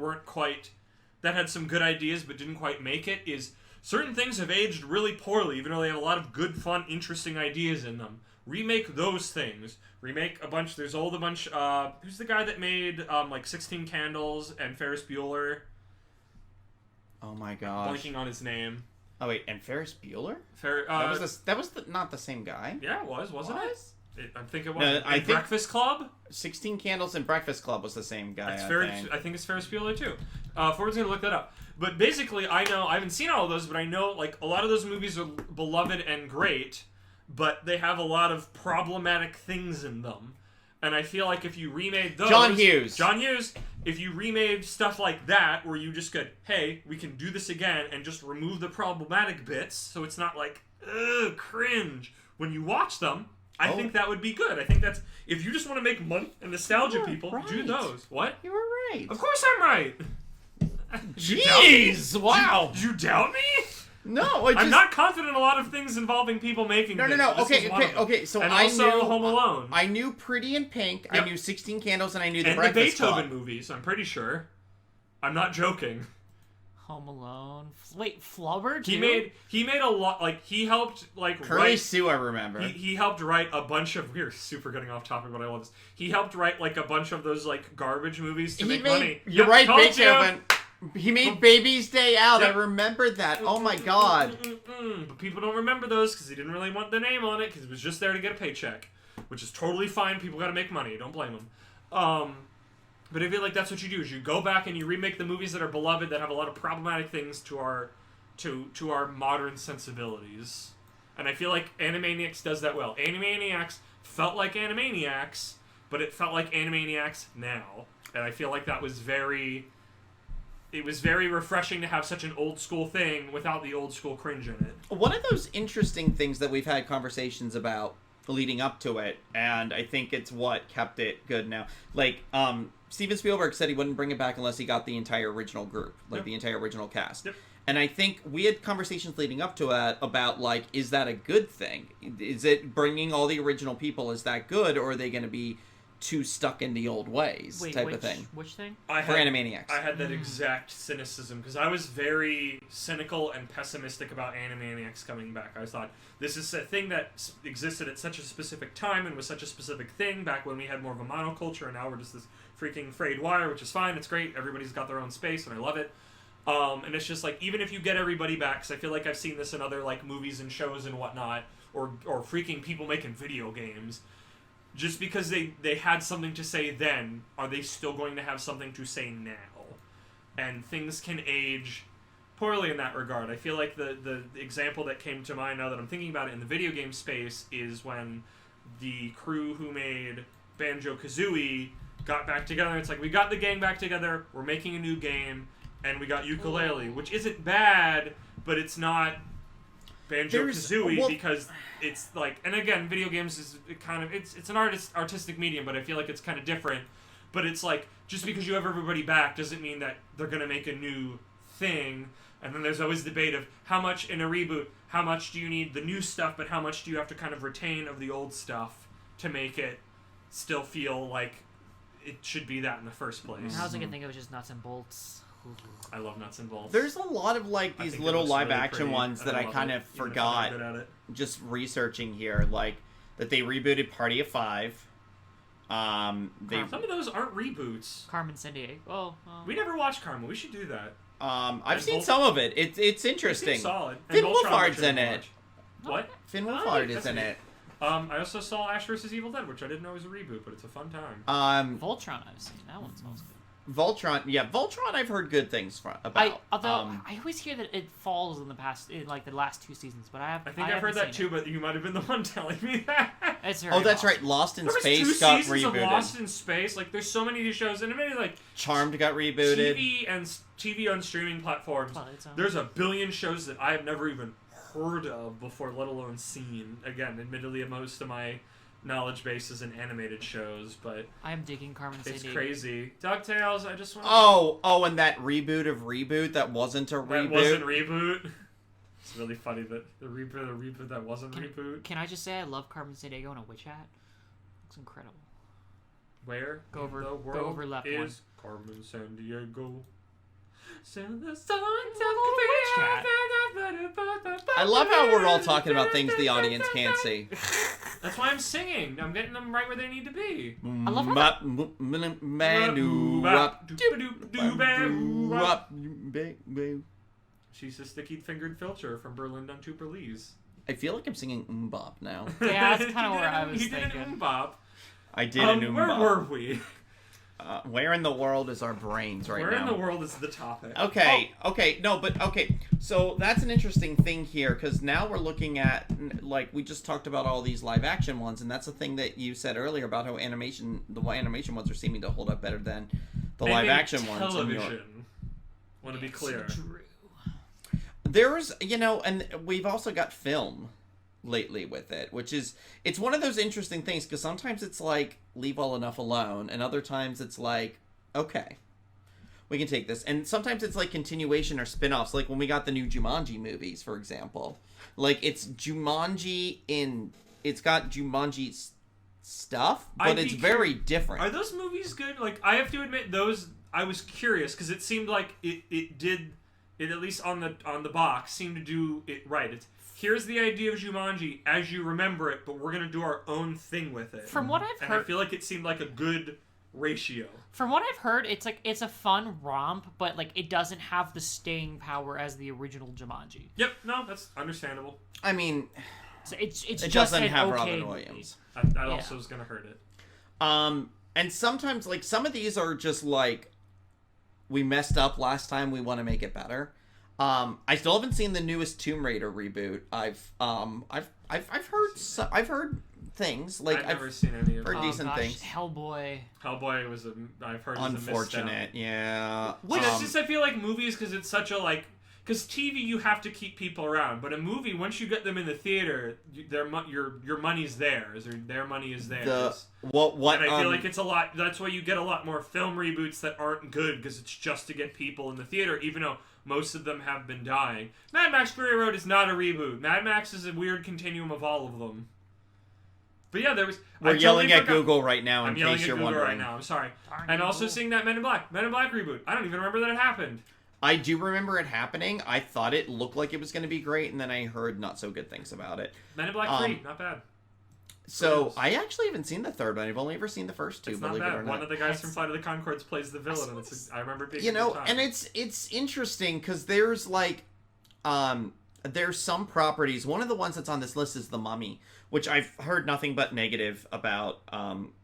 that had some good ideas but didn't quite make it, is certain things have aged really poorly, even though they have a lot of good, fun, interesting ideas in them. Remake those things. Remake a bunch, who's the guy that made, 16 Candles and Ferris Bueller? Oh my gosh. Blanking on his name. Oh wait, and Ferris Bueller? That was not the same guy. Yeah, it was, wasn't it? I think it was. No, I think Breakfast Club? 16 Candles and Breakfast Club was the same guy. I think it's Ferris Bueller too. Ford's gonna look that up. But basically, I haven't seen all of those, but I know like a lot of those movies are beloved and great, but they have a lot of problematic things in them. And I feel like if you remade those... John Hughes! If you remade stuff like that, where you just go, hey, we can do this again, and just remove the problematic bits, so it's not like, ugh, cringe. When you watch them, I think that would be good. I think that's... If you just want to make money and nostalgia people, do those. What? You were right. Of course I'm right! Jeez! Wow! Did you doubt me? No, I'm not confident in a lot of things involving people making things. No. Okay. So and I also knew Home Alone. I knew Pretty in Pink. Yep. I knew 16 Candles, and I knew the and Breakfast the Beethoven Club. movies. I'm pretty sure. I'm not joking. Home Alone. Wait, Flubber too? He made a lot. Like he helped Curly Sue. I remember. He helped write a bunch of. We're super getting off topic, but I love this. He helped write like a bunch of those like garbage movies to make money. You're right, Beethoven. You. He made Baby's Day Out. Yep. I remembered that. Oh my god. But people don't remember those because he didn't really want the name on it because it was just there to get a paycheck, which is totally fine. People got to make money. Don't blame them. But I feel like that's what you do: is you go back and you remake the movies that are beloved that have a lot of problematic things to our modern sensibilities. And I feel like Animaniacs does that well. Animaniacs felt like Animaniacs, but it felt like Animaniacs now. And I feel like that was very refreshing to have such an old school thing without the old school cringe in it. One of those interesting things that we've had conversations about leading up to it, and I think it's what kept it good now. Like, Steven Spielberg said he wouldn't bring it back unless he got the entire original group, the entire original cast. Yep. And I think we had conversations leading up to it about, like, is that a good thing? Is it bringing all the original people, is that good, or are they going to be too stuck in the old ways type of thing? Which thing? For Animaniacs. I had that exact cynicism, because I was very cynical and pessimistic about Animaniacs coming back. I thought, this is a thing that existed at such a specific time and was such a specific thing back when we had more of a monoculture, and now we're just this freaking frayed wire, which is fine, it's great, everybody's got their own space, and I love it. And it's just like, even if you get everybody back, because I feel like I've seen this in other like movies and shows and whatnot, or freaking people making video games, just because they had something to say then, are they still going to have something to say now? And things can age poorly in that regard. I feel like the example that came to mind now that I'm thinking about it in the video game space is when the crew who made Banjo-Kazooie got back together. It's like, we got the gang back together, we're making a new game, and we got Yooka-Laylee, which isn't bad, but it's not Banjo-Kazooie because it's like, and again, video games is kind of, it's an artistic medium, but I feel like it's kind of different. But it's like, just because you have everybody back doesn't mean that they're going to make a new thing. And then there's always debate of how much in a reboot, how much do you need the new stuff, but how much do you have to kind of retain of the old stuff to make it still feel like it should be that in the first place. I was going to think it was just nuts and bolts. I love nuts and bolts. There's a lot of like these little live action ones that I kind of forgot just researching here, like that they rebooted Party of Five. Some of those aren't reboots. Carmen Sandiego. Well, we never watched Carmen. We should do that. I've seen some of it. It's interesting. It seems solid. Finn Wolfhard's in it. What? Finn Wolfhard is in it. I also saw Ash vs. Evil Dead, which I didn't know was a reboot, but it's a fun time. Voltron I've seen. That one smells good. Voltron I've heard good things about. I always hear that it falls in the last 2 seasons, but I think I've heard that too, but you might have been the one telling me that. That's right. Lost in Space got rebooted. There was 2 seasons of Lost in Space. Like, there's so many of these shows, and maybe like Charmed got rebooted. TV on streaming platforms. There's a billion shows that I have never even heard of before, let alone seen. Again, admittedly, most of my knowledge base is in animated shows, but I am digging Carmen Sandiego. It's crazy. DuckTales, I just want to... and that reboot of Reboot that wasn't a reboot. That wasn't Reboot. It's really funny that the reboot that wasn't Reboot. Can I just say I love Carmen Sandiego in a witch hat? Looks incredible. Where go over left one. Carmen Sandiego. I love how we're all talking about things the audience can't see. That's why I'm singing. I'm getting them right where they need to be. I love how She's a sticky-fingered filcher from Berlin Done to Belize. I feel like I'm singing Bop now. Yeah, that's kind of where I was thinking. You did an Bop. I did an Where Bop. were we? Where in the world is our brains right now? Where in the world is the topic? Okay. So that's an interesting thing here, because now we're looking at, like, we just talked about all these live action ones, and that's the thing that you said earlier about how the animation ones are seeming to hold up better than the live action ones. Television. Want to be clear. There's, and we've also got film lately with it, which is, it's one of those interesting things, because sometimes it's like, leave all enough alone, and other times it's like, okay, we can take this. And sometimes it's like continuation or spin-offs, like when we got the new Jumanji movies, for example. Like, it's got Jumanji stuff, but it's very different. Are those movies good? Like, I have to admit, those, I was curious, because it seemed like it did, at least on the box, seemed to do it right. It's, here's the idea of Jumanji as you remember it, but we're going to do our own thing with it. From what I've heard... I feel like it seemed like a good ratio. From what I've heard, it's a fun romp, but like it doesn't have the staying power as the original Jumanji. Yep, no, that's understandable. I mean... So it just doesn't have okay Robin Williams. That also was going to hurt it. And sometimes, like, some of these are just like, we messed up last time, we want to make it better. I still haven't seen the newest Tomb Raider reboot. I've heard things like I've never seen any of heard decent things. Hellboy was I've heard unfortunate. Yeah. Which it's just, I feel like movies, because it's such a because TV you have to keep people around, but a movie, once you get them in the theater, your money's theirs, or their money is theirs. And I feel like it's a lot. That's why you get a lot more film reboots that aren't good, because it's just to get people in the theater, even though most of them have been dying. Mad Max Fury Road is not a reboot. Mad Max is a weird continuum of all of them. But yeah, there was... We're yelling at Google right now, in case you're wondering. I'm yelling at Google right now, I'm sorry. And also seeing that Men in Black reboot. I don't even remember that it happened. I do remember it happening. I thought it looked like it was going to be great, and then I heard not so good things about it. Men in Black 3, not bad. So, I actually haven't seen the third one. I've only ever seen the first two, believe it or not. One of the guys from Flight of the Conchords plays the villain, and I remember being and it's interesting, because there's, like, there's some properties. One of the ones that's on this list is The Mummy, which I've heard nothing but negative about.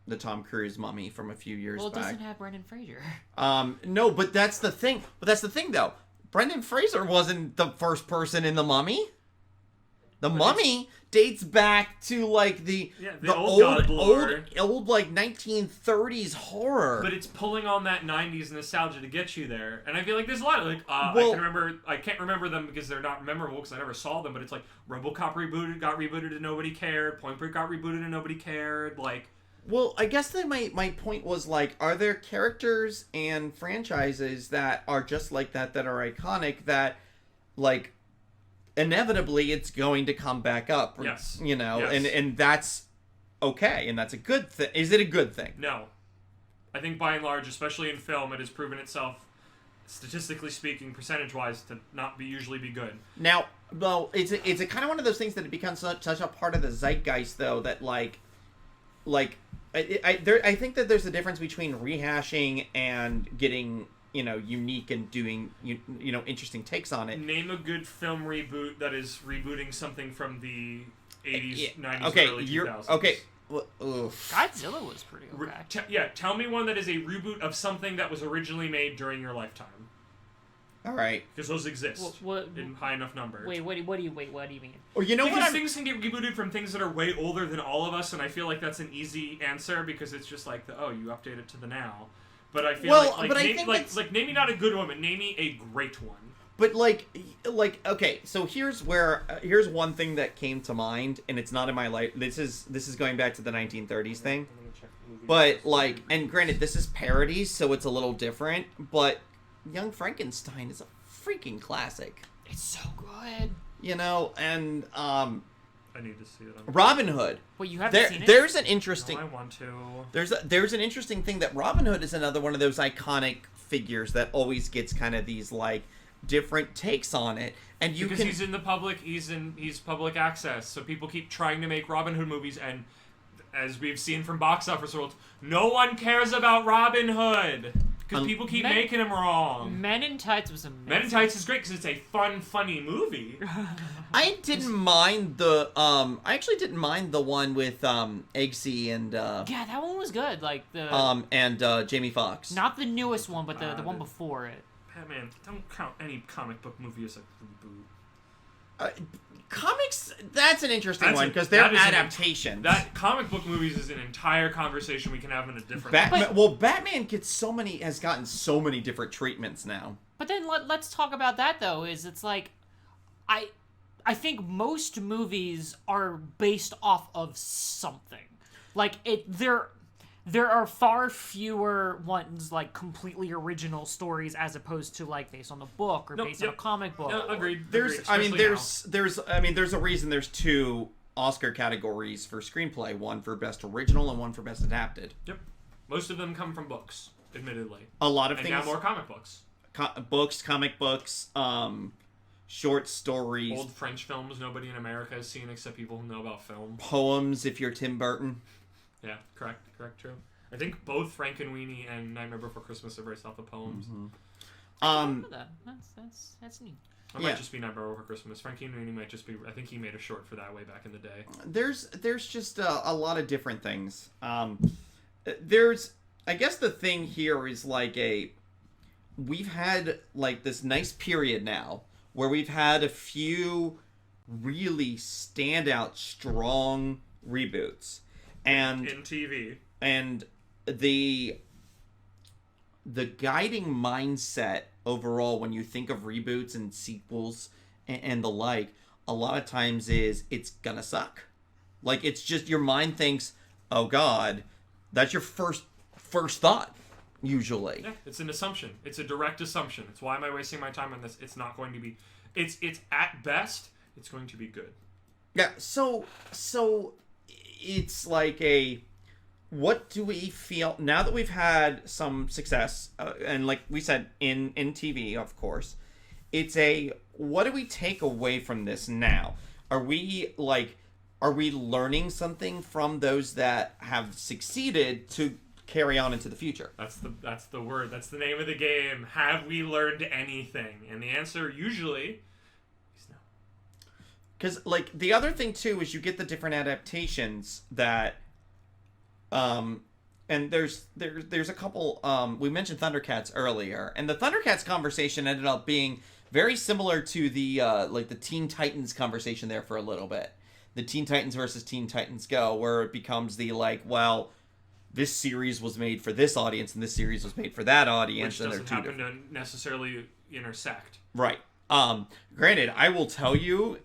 The Tom Cruise Mummy from a few years Well, it back. doesn't have Brendan Fraser. No, but that's the thing. Though. Brendan Fraser wasn't the first person in The Mummy. The Mummy dates back to like the old like 1930s horror. But it's pulling on that 90s nostalgia to get you there. And I feel like there's a lot of like I can't remember them because they're not memorable because I never saw them, but it's like RoboCop got rebooted and nobody cared. Point Break got rebooted and nobody cared. Like, well, I guess that my point was like, are there characters and franchises that are just like that are iconic that like inevitably it's going to come back up? Yes. You know, yes. and that's okay, and that's a good thing. Is it a good thing? No. I think by and large, especially in film, it has proven itself, statistically speaking, percentage-wise, to not usually be good. Now, well, it's a kind of one of those things that it becomes such a part of the zeitgeist, though, that I think that there's a difference between rehashing and getting, you know, unique and doing, you know, interesting takes on it. Name a good film reboot that is rebooting something from the 80s, 90s, okay, early 2000s. Okay. Well, Godzilla was pretty okay. Tell me one that is a reboot of something that was originally made during your lifetime. All right. Because those exist in high enough numbers. What do you mean? Or you know because what? Things can get rebooted from things that are way older than all of us, and I feel like that's an easy answer because it's just like you update it to the now. But I feel name me not a good one, but name me a great one. But okay, so here's one thing that came to mind, and it's not in my life. This is going back to the 1930s thing. But like, and granted, this is parodies, so it's a little different. But Young Frankenstein is a freaking classic. It's so good. You know, and I need to see it. Robin Hood. Well, you haven't seen it. There's an interesting. No, I want to. There's an interesting thing that Robin Hood is another one of those iconic figures that always gets kind of these like different takes on it, and because he's in the public, he's public access, so people keep trying to make Robin Hood movies, and as we've seen from box office results, no one cares about Robin Hood because people keep making him wrong. Men in Tights was amazing. Men in Tights is great because it's a fun, funny movie. I didn't mind I actually didn't mind the one with Eggsy and yeah, that one was good. Like the and Jamie Foxx. Not the newest one, but the one before it. Batman, don't count any comic book movie as a reboot. Comics, that's an interesting one because they're adaptations. That comic book movies is an entire conversation we can have in a different. Batman has gotten so many different treatments now. But then let's talk about that though. It's like, I think most movies are based off of something. Like there are far fewer ones like completely original stories as opposed to like based on a book or based on a comic book. No, agreed. There's a reason there's two Oscar categories for screenplay, one for best original and one for best adapted. Yep. Most of them come from books, admittedly. A lot of and things. And now more comic books. Comic books, short stories. Old French films nobody in America has seen except people who know about film. Poems if you're Tim Burton. Yeah, correct, true. I think both Frankenweenie and Nightmare Before Christmas are based off of poems. Mm-hmm. That's neat. It might just be Nightmare Before Christmas. Frankenweenie might just be. I think he made a short for that way back in the day. There's just a lot of different things. I guess the thing here is like we've had like this nice period now where we've had a few really standout strong reboots. And in TV, and the guiding mindset overall when you think of reboots and sequels and the like, a lot of times is it's gonna suck. Like it's just your mind thinks, oh God, that's your first thought usually. Yeah, it's an assumption. It's a direct assumption. It's why am I wasting my time on this? It's not going to be. It's at best, it's going to be good. Yeah. So. It's like what do we feel now that we've had some success and like we said in TV, of course, it's what do we take away from this now? Are we learning something from those that have succeeded to carry on into the future? That's the word. That's the name of the game. Have we learned anything? And the answer usually is no. Because, like, the other thing, too, is you get the different adaptations that, and there's a couple, we mentioned Thundercats earlier, and the Thundercats conversation ended up being very similar to the, like, the Teen Titans conversation there for a little bit. The Teen Titans versus Teen Titans Go, where it becomes the, like, well, this series was made for this audience, and this series was made for that audience. Which and doesn't happen to necessarily intersect. Right. Granted, I will tell you,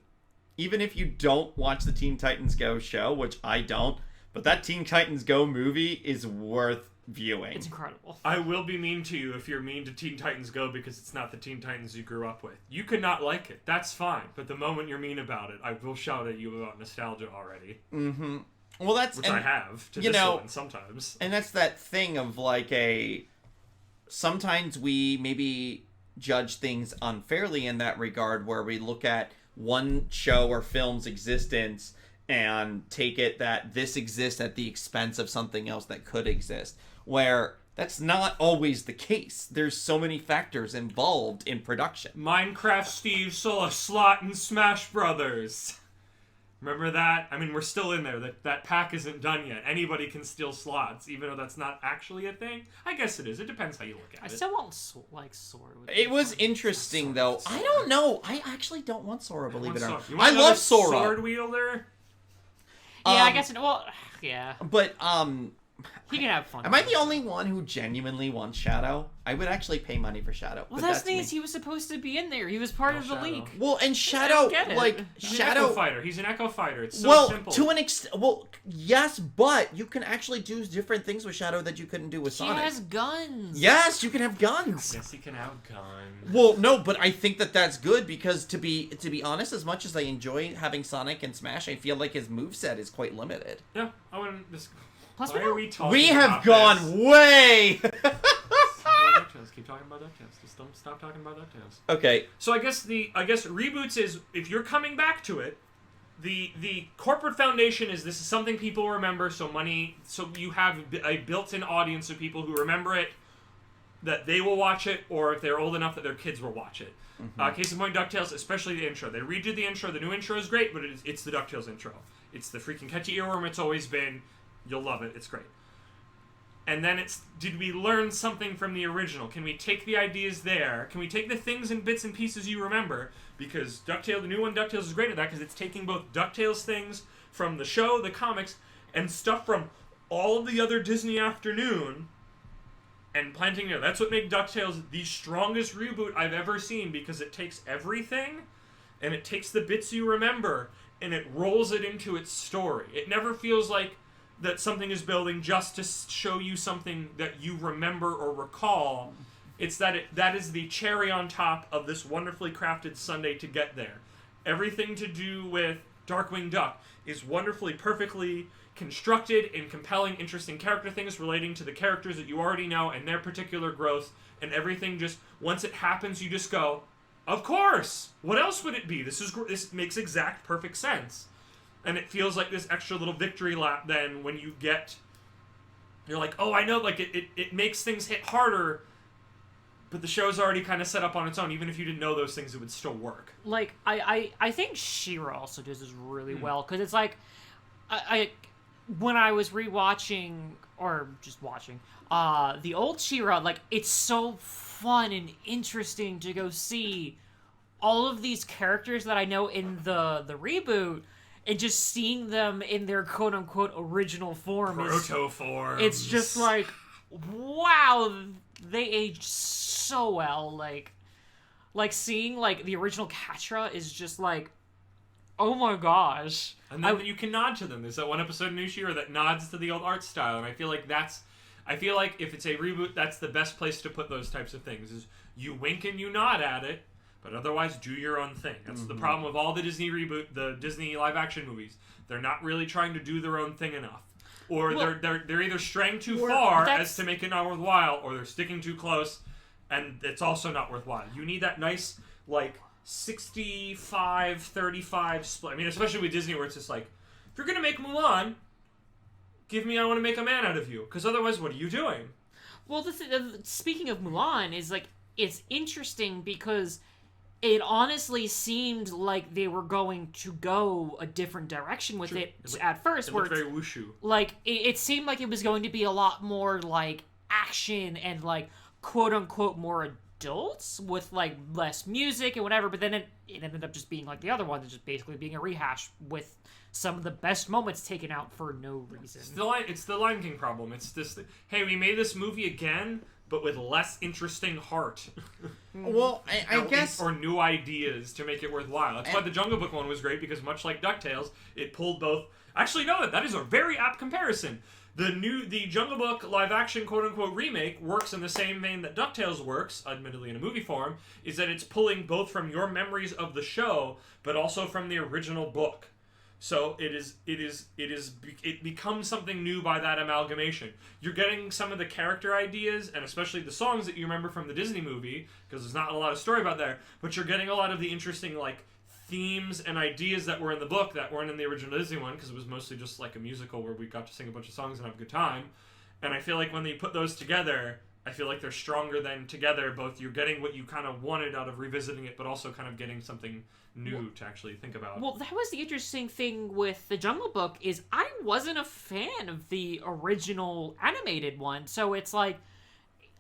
even if you don't watch the Teen Titans Go show, which I don't, but that Teen Titans Go movie is worth viewing. It's incredible. I will be mean to you if you're mean to Teen Titans Go because it's not the Teen Titans you grew up with. You could not like it. That's fine. But the moment you're mean about it, I will shout at you about nostalgia already. Mm-hmm. Well, which I have to this one sometimes. And that's that thing of like sometimes we maybe judge things unfairly in that regard, where we look at one show or film's existence and take it that this exists at the expense of something else that could exist, where that's not always the case. There's so many factors involved in production. Minecraft Steve stole a slot in Smash Brothers. Remember that? I mean, we're still in there. That pack isn't done yet. Anybody can steal slots, even though that's not actually a thing. I guess it is. It depends how you look at it. I still want Sora. It was interesting, though. I don't know. I actually don't want Sora, believe it or not. I love Sora. Sword wielder? Yeah, I guess. Well, yeah. But, he can have fun. Am I the only one who genuinely wants Shadow? I would actually pay money for Shadow. Well, that's the thing is he was supposed to be in there. He was part of the league. Well, and Shadow, like, He's Shadow... an Echo Fighter. He's an Echo Fighter. It's so simple. To an extent... Well, yes, but you can actually do different things with Shadow that you couldn't do with Sonic. He has guns. Yes, you can have guns. Yes, he can have guns. Well, no, but I think that's good because, to be honest, as much as I enjoy having Sonic and Smash, I feel like his moveset is quite limited. Yeah, I wouldn't... Plus, why are we talking We have about gone this? way... DuckTales. Keep talking about DuckTales. Just don't stop talking about DuckTales. Okay. So I guess Reboots is, if you're coming back to it, the corporate foundation is this is something people remember, so you have a built-in audience of people who remember it, that they will watch it, or if they're old enough that their kids will watch it. Mm-hmm. Case in point, DuckTales, especially the intro. They redid the intro. The new intro is great, but it's the DuckTales intro. It's the freaking catchy earworm it's always been. You'll love it. It's great. And then did we learn something from the original? Can we take the ideas there? Can we take the things and bits and pieces you remember? Because the new one, DuckTales, is great at that because it's taking both DuckTales things from the show, the comics, and stuff from all of the other Disney Afternoon and planting it. That's what made DuckTales the strongest reboot I've ever seen, because it takes everything and it takes the bits you remember and it rolls it into its story. It never feels like that something is building just to show you something that you remember or recall. It's that is the cherry on top of this wonderfully crafted sundae to get there. Everything to do with Darkwing Duck is wonderfully, perfectly constructed and compelling, interesting character things relating to the characters that you already know and their particular growth, and everything just, once it happens, you just go, of course! What else would it be? This makes exact perfect sense. And it feels like this extra little victory lap then when you're like, oh, I know, like, it makes things hit harder, but the show's already kind of set up on its own. Even if you didn't know those things, it would still work. Like, I think She-Ra also does this really well, because it's like, when I was rewatching, or just watching, the old She-Ra, like, it's so fun and interesting to go see all of these characters that I know in the reboot, and just seeing them in their quote-unquote original form. Proto-form. It's just like, wow, they aged so well. Like seeing, like, the original Catra is just like, oh my gosh. And then you can nod to them. There's that one episode of New She-Ra that nods to the old art style, and I feel like if it's a reboot, that's the best place to put those types of things, is you wink and you nod at it, but otherwise do your own thing. That's the problem with all the Disney live-action movies. They're not really trying to do their own thing enough. Or they're either straying too far as to make it not worthwhile, or they're sticking too close, and it's also not worthwhile. You need that nice, like, 65-35 split. I mean, especially with Disney, where it's just like, if you're going to make Mulan, give me I Want to Make a Man out of you. Because otherwise, what are you doing? Well, speaking of Mulan, is like, it's interesting because it honestly seemed like they were going to go a different direction with it at first. It where looked very wushu. Like, it seemed like it was going to be a lot more, like, action and, like, quote-unquote more adults with, like, less music and whatever, but then it ended up just being like the other one, just basically being a rehash with some of the best moments taken out for no reason. It's the Lion King problem. It's this, hey, we made this movie again, but with less interesting heart. Well, I guess... Or new ideas to make it worthwhile. That's why the Jungle Book one was great, because much like DuckTales, it pulled both... Actually, no, that is a very apt comparison. The Jungle Book live-action quote-unquote remake works in the same vein that DuckTales works, admittedly in a movie form, is that it's pulling both from your memories of the show, but also from the original book. So it becomes something new by that amalgamation. You're getting some of the character ideas, and especially the songs that you remember from the Disney movie, because there's not a lot of story about there, but you're getting a lot of the interesting, like, themes and ideas that were in the book that weren't in the original Disney one, because it was mostly just like a musical where we got to sing a bunch of songs and have a good time. And I feel like when they put those together, I feel like they're stronger than together. Both you're getting what you kind of wanted out of revisiting it, but also kind of getting something new to actually think about. Well, that was the interesting thing with the Jungle Book, is I wasn't a fan of the original animated one, so it's like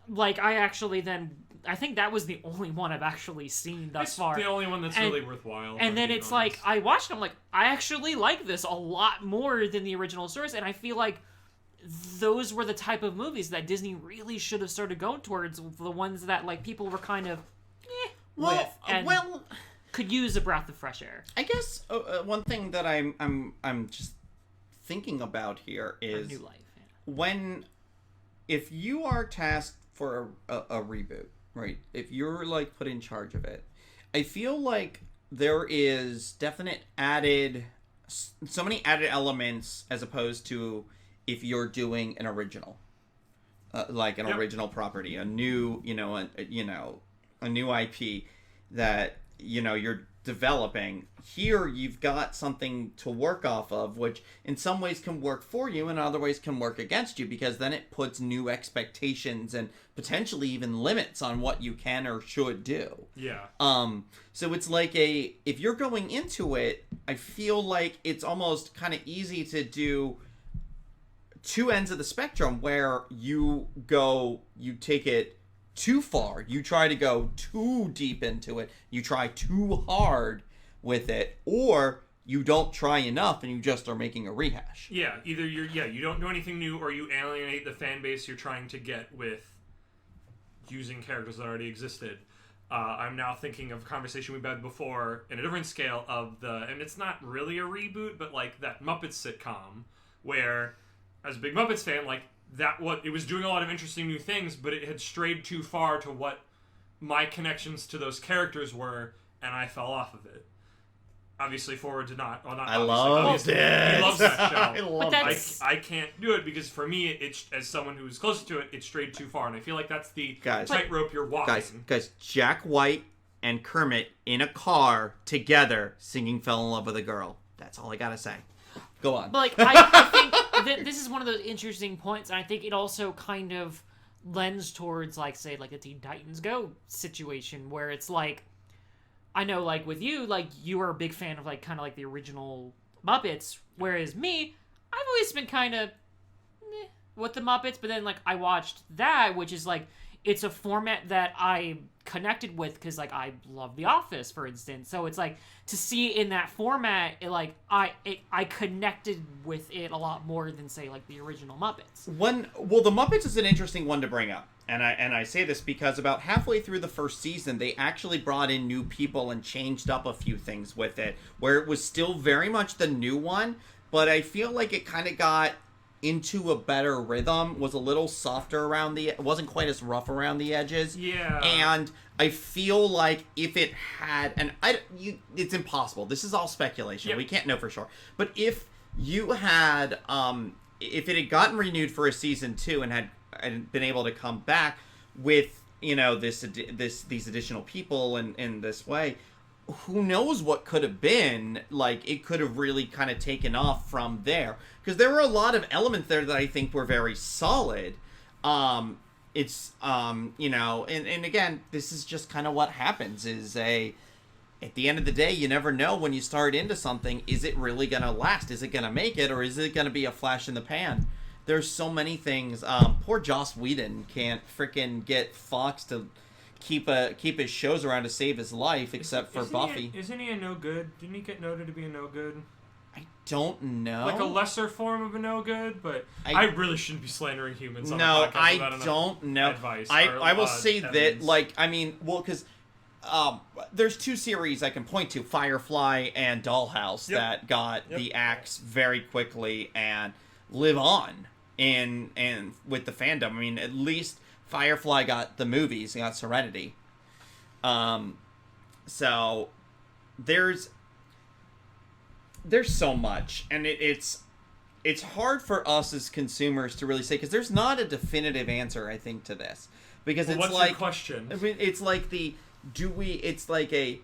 I actually then... I think that was the only one I've actually seen thus far. It's the only one that's really worthwhile. And then it's like, I watched it, I'm like, I actually like this a lot more than the original source, and I feel like those were the type of movies that Disney really should have started going towards, the ones that, like, people were kind of with, and could use a breath of fresh air. I guess one thing that I'm just thinking about here is New life. If you are tasked for a reboot, right? If you're, like, put in charge of it, I feel like there is definite so many added elements as opposed to if you're doing an original, like an original property, a new, a new IP that, you're developing. Here you've got something to work off of, which in some ways can work for you and in other ways can work against you, because then it puts new expectations and potentially even limits on what you can or should do. Yeah. So it's like if you're going into it, I feel like it's almost kind of easy to do two ends of the spectrum, where you take it too far, you try to go too deep into it, you try too hard with it, or you don't try enough and you just are making a rehash. Yeah, either you don't do anything new, or you alienate the fan base you're trying to get with using characters that already existed. I'm now thinking of a conversation we've had before in a different scale and it's not really a reboot, but like that Muppets sitcom, where as a big Muppets fan, like, it was doing a lot of interesting new things, but it had strayed too far to what my connections to those characters were, and I fell off of it. Obviously, Forward did not. Well, not I loved it. He loves that show. I love it. I can't do it because for me, as someone who was closer to it, it strayed too far, and I feel like that's the tightrope you're walking. Guys, Jack White and Kermit in a car together singing "Fell in Love with a Girl." That's all I gotta say. Go on. But, like, I think this is one of those interesting points, and I think it also kind of lends towards, like, say, like, the Teen Titans Go situation, where it's like, I know, like, with you, like, you are a big fan of, like, kind of like the original Muppets, whereas me, I've always been kind of with the Muppets, but then, like, I watched that, which is, like, it's a format that I connected with because, like, I love The Office, for instance. So it's like, to see it in that format, I connected with it a lot more than, say, like, the original Muppets. The Muppets is an interesting one to bring up. And I say this because about halfway through the first season, they actually brought in new people and changed up a few things with it, where it was still very much the new one, but I feel like it kind of got into a better rhythm, was a little softer around it wasn't quite as rough around the edges. Yeah. And I feel like if it had, it's impossible. This is all speculation. Yep. We can't know for sure. But if you had, if it had gotten renewed for a season 2 and had been able to come back with, these additional people in this way, who knows what could have been. Like, it could have really kind of taken off from there, because there were a lot of elements there that I think were very solid. And again, this is just kind of what happens, is at the end of the day, you never know when you start into something, is it really going to last? Is it going to make it? Or is it going to be a flash in the pan? There's so many things. Poor Joss Whedon can't freaking get Fox to keep his shows around to save his life, except for Buffy. Isn't he a no good? Didn't he get noted to be a no good? I don't know. Like a lesser form of a no good, but I really shouldn't be slandering humans on no, the podcast without I don't know. Advice I will say evidence. that, like, I mean, well, because there's two series I can point to, Firefly and Dollhouse, that got the axe very quickly and live on and with the fandom. I mean, at least Firefly got the movies and got Serenity. So there's so much, and it's hard for us as consumers to really say, because there's not a definitive answer, I think, to this, because it's what's like your question? I mean, it's like it's like a,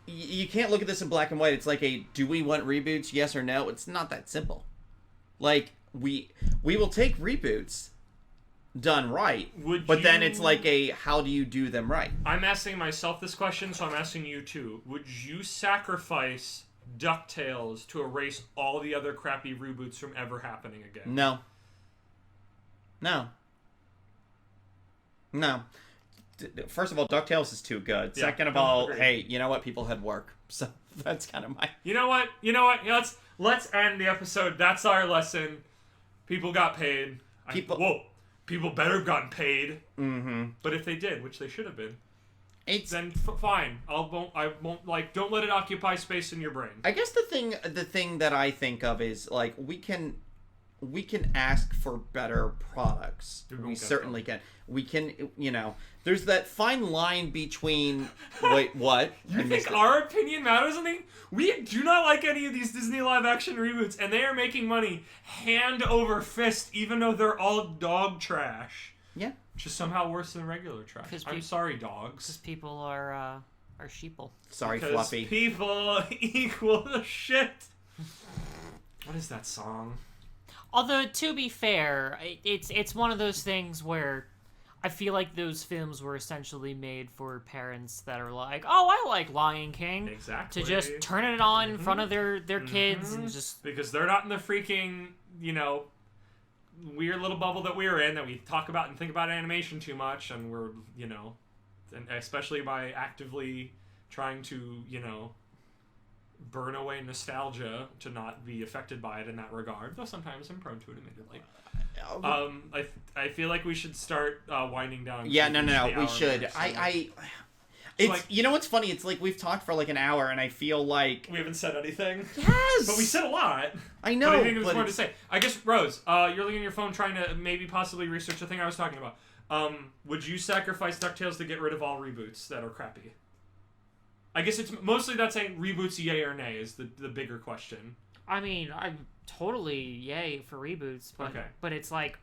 you can't look at this in black and white. It's like a, do we want reboots, yes or no? It's not that simple. Like, we will take reboots done right, but then it's like a, how do you do them right? I'm asking myself this question, so I'm asking you too. Would you sacrifice DuckTales to erase all the other crappy reboots from ever happening again? No. First of all, DuckTales is too good. Yeah, Second of all, agreed. hey, you know what? People had work, so that's kind of my. You know what? Yeah, let's end the episode. That's our lesson. People got paid. People better have gotten paid. Mm-hmm. But if they did, which they should have been, then fine. I won't like. Don't let it occupy space in your brain. I guess the thing that I think of is, like, we can ask for better products. We certainly can. We can, there's that fine line between. Wait, what? You think our opinion matters? We do not like any of these Disney live-action reboots, and they are making money hand over fist, even though they're all dog trash. Yeah. Which is somehow worse than regular trash. I'm sorry, dogs. Because people are sheeple. Sorry, because Fluffy. People equal the shit. What is that song? Although, to be fair, it's one of those things where I feel like those films were essentially made for parents that are like, oh, I like Lion King. Exactly. To just turn it on in front of their kids and just... Because they're not in the freaking, weird little bubble that we're in, that we talk about and think about animation too much, and we're, and especially by actively trying to, burn away nostalgia to not be affected by it in that regard, though sometimes I'm prone to it, admittedly. I feel like we should start winding down. Yeah, no, we should. Mark, It's like, what's funny? It's like we've talked for like an hour, and I feel like we haven't said anything. Yes, but we said a lot. I know. But I think there's more to say. I guess, Rose, you're looking at your phone trying to maybe possibly research the thing I was talking about. Would you sacrifice DuckTales to get rid of all reboots that are crappy? I guess it's mostly that's saying reboots yay or nay is the bigger question. I mean, I'm totally yay for reboots, but Okay. but it's like,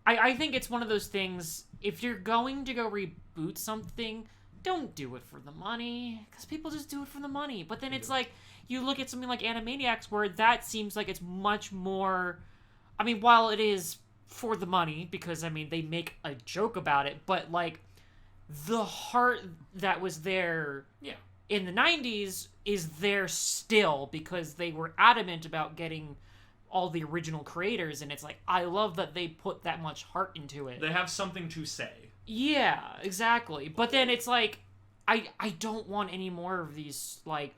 I think it's one of those things, if you're going to go reboot something, don't do it for the money, because people just do it for the money. But then it's like, you look at something like Animaniacs, where that seems like it's much more, I mean, while it is for the money, because, I mean, they make a joke about it, but, like, the heart that was there in the 90s is there still, because they were adamant about getting all the original creators, and it's like, I love that they put that much heart into it. They have something to say. Yeah, exactly. But then it's like, I don't want any more of these, like,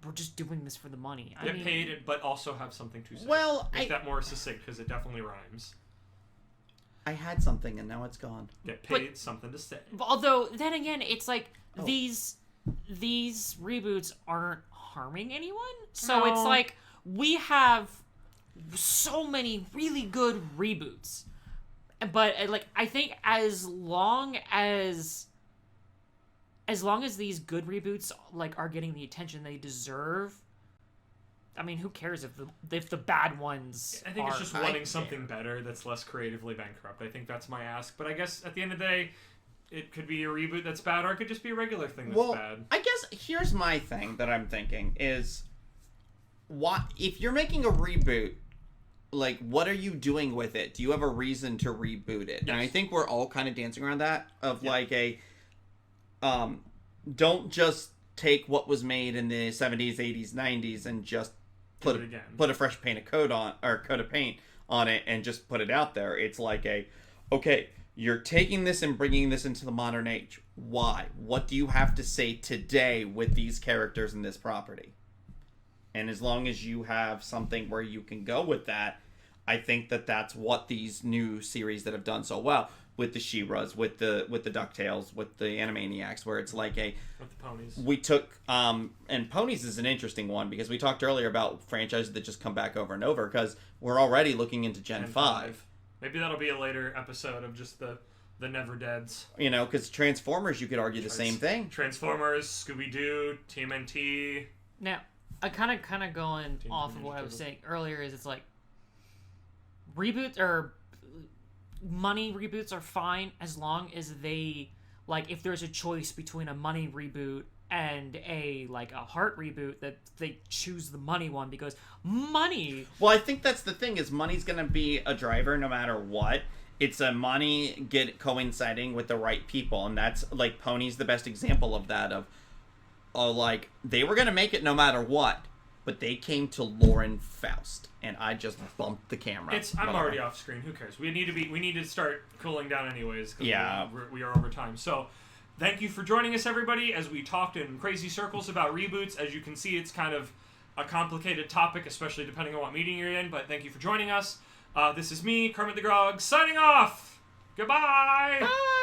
we're just doing this for the money. Get paid, but also have something to say. Well, Make that more succinct, because it definitely rhymes. I had something, and now it's gone. Get paid, something to say. Although, then again, it's like, these reboots aren't harming anyone. So it's like, we have so many really good reboots. But, like, I think as long as these good reboots, like, are getting the attention they deserve, I mean, who cares if the bad ones I think it's just wanting something better that's less creatively bankrupt. I think that's my ask. But I guess at the end of the day, it could be a reboot that's bad, or it could just be a regular thing that's bad. I guess here's my thing that I'm thinking is, if you're making a reboot, like, what are you doing with it? Do you have a reason to reboot it? Yes. And I think we're all kind of dancing around that, of like a, don't just take what was made in the 70s, 80s, 90s and just put a fresh coat of paint on it and just put it out there. It's like okay, you're taking this and bringing this into the modern age. Why? What do you have to say today with these characters in this property? And as long as you have something where you can go with that, I think that that's what these new series that have done so well with the She-Ras, with the DuckTales, with the Animaniacs, where it's like with the ponies. We took and ponies is an interesting one because we talked earlier about franchises that just come back over and over because we're already looking into Gen 5. Maybe that'll be a later episode of just the Never Deads. Because Transformers, you could argue the same thing. Transformers, Scooby-Doo, TMNT. Now, I kind of going off of what I was saying earlier is it's like reboots or money reboots are fine as long as they, like, if there's a choice between a money reboot and a heart reboot, that they choose the money one because money. Well, I think that's the thing is money's gonna be a driver no matter what. It's a money coinciding with the right people, and that's like Pony's the best example of that. Like they were gonna make it no matter what, but they came to Lauren Faust, and I just bumped the camera. I'm already off screen. Who cares? We need to start cooling down anyways. Yeah, we are over time. So, thank you for joining us, everybody, as we talked in crazy circles about reboots. As you can see, it's kind of a complicated topic, especially depending on what meeting you're in. But thank you for joining us. This is me, Kermit the Grog, signing off. Goodbye. Bye.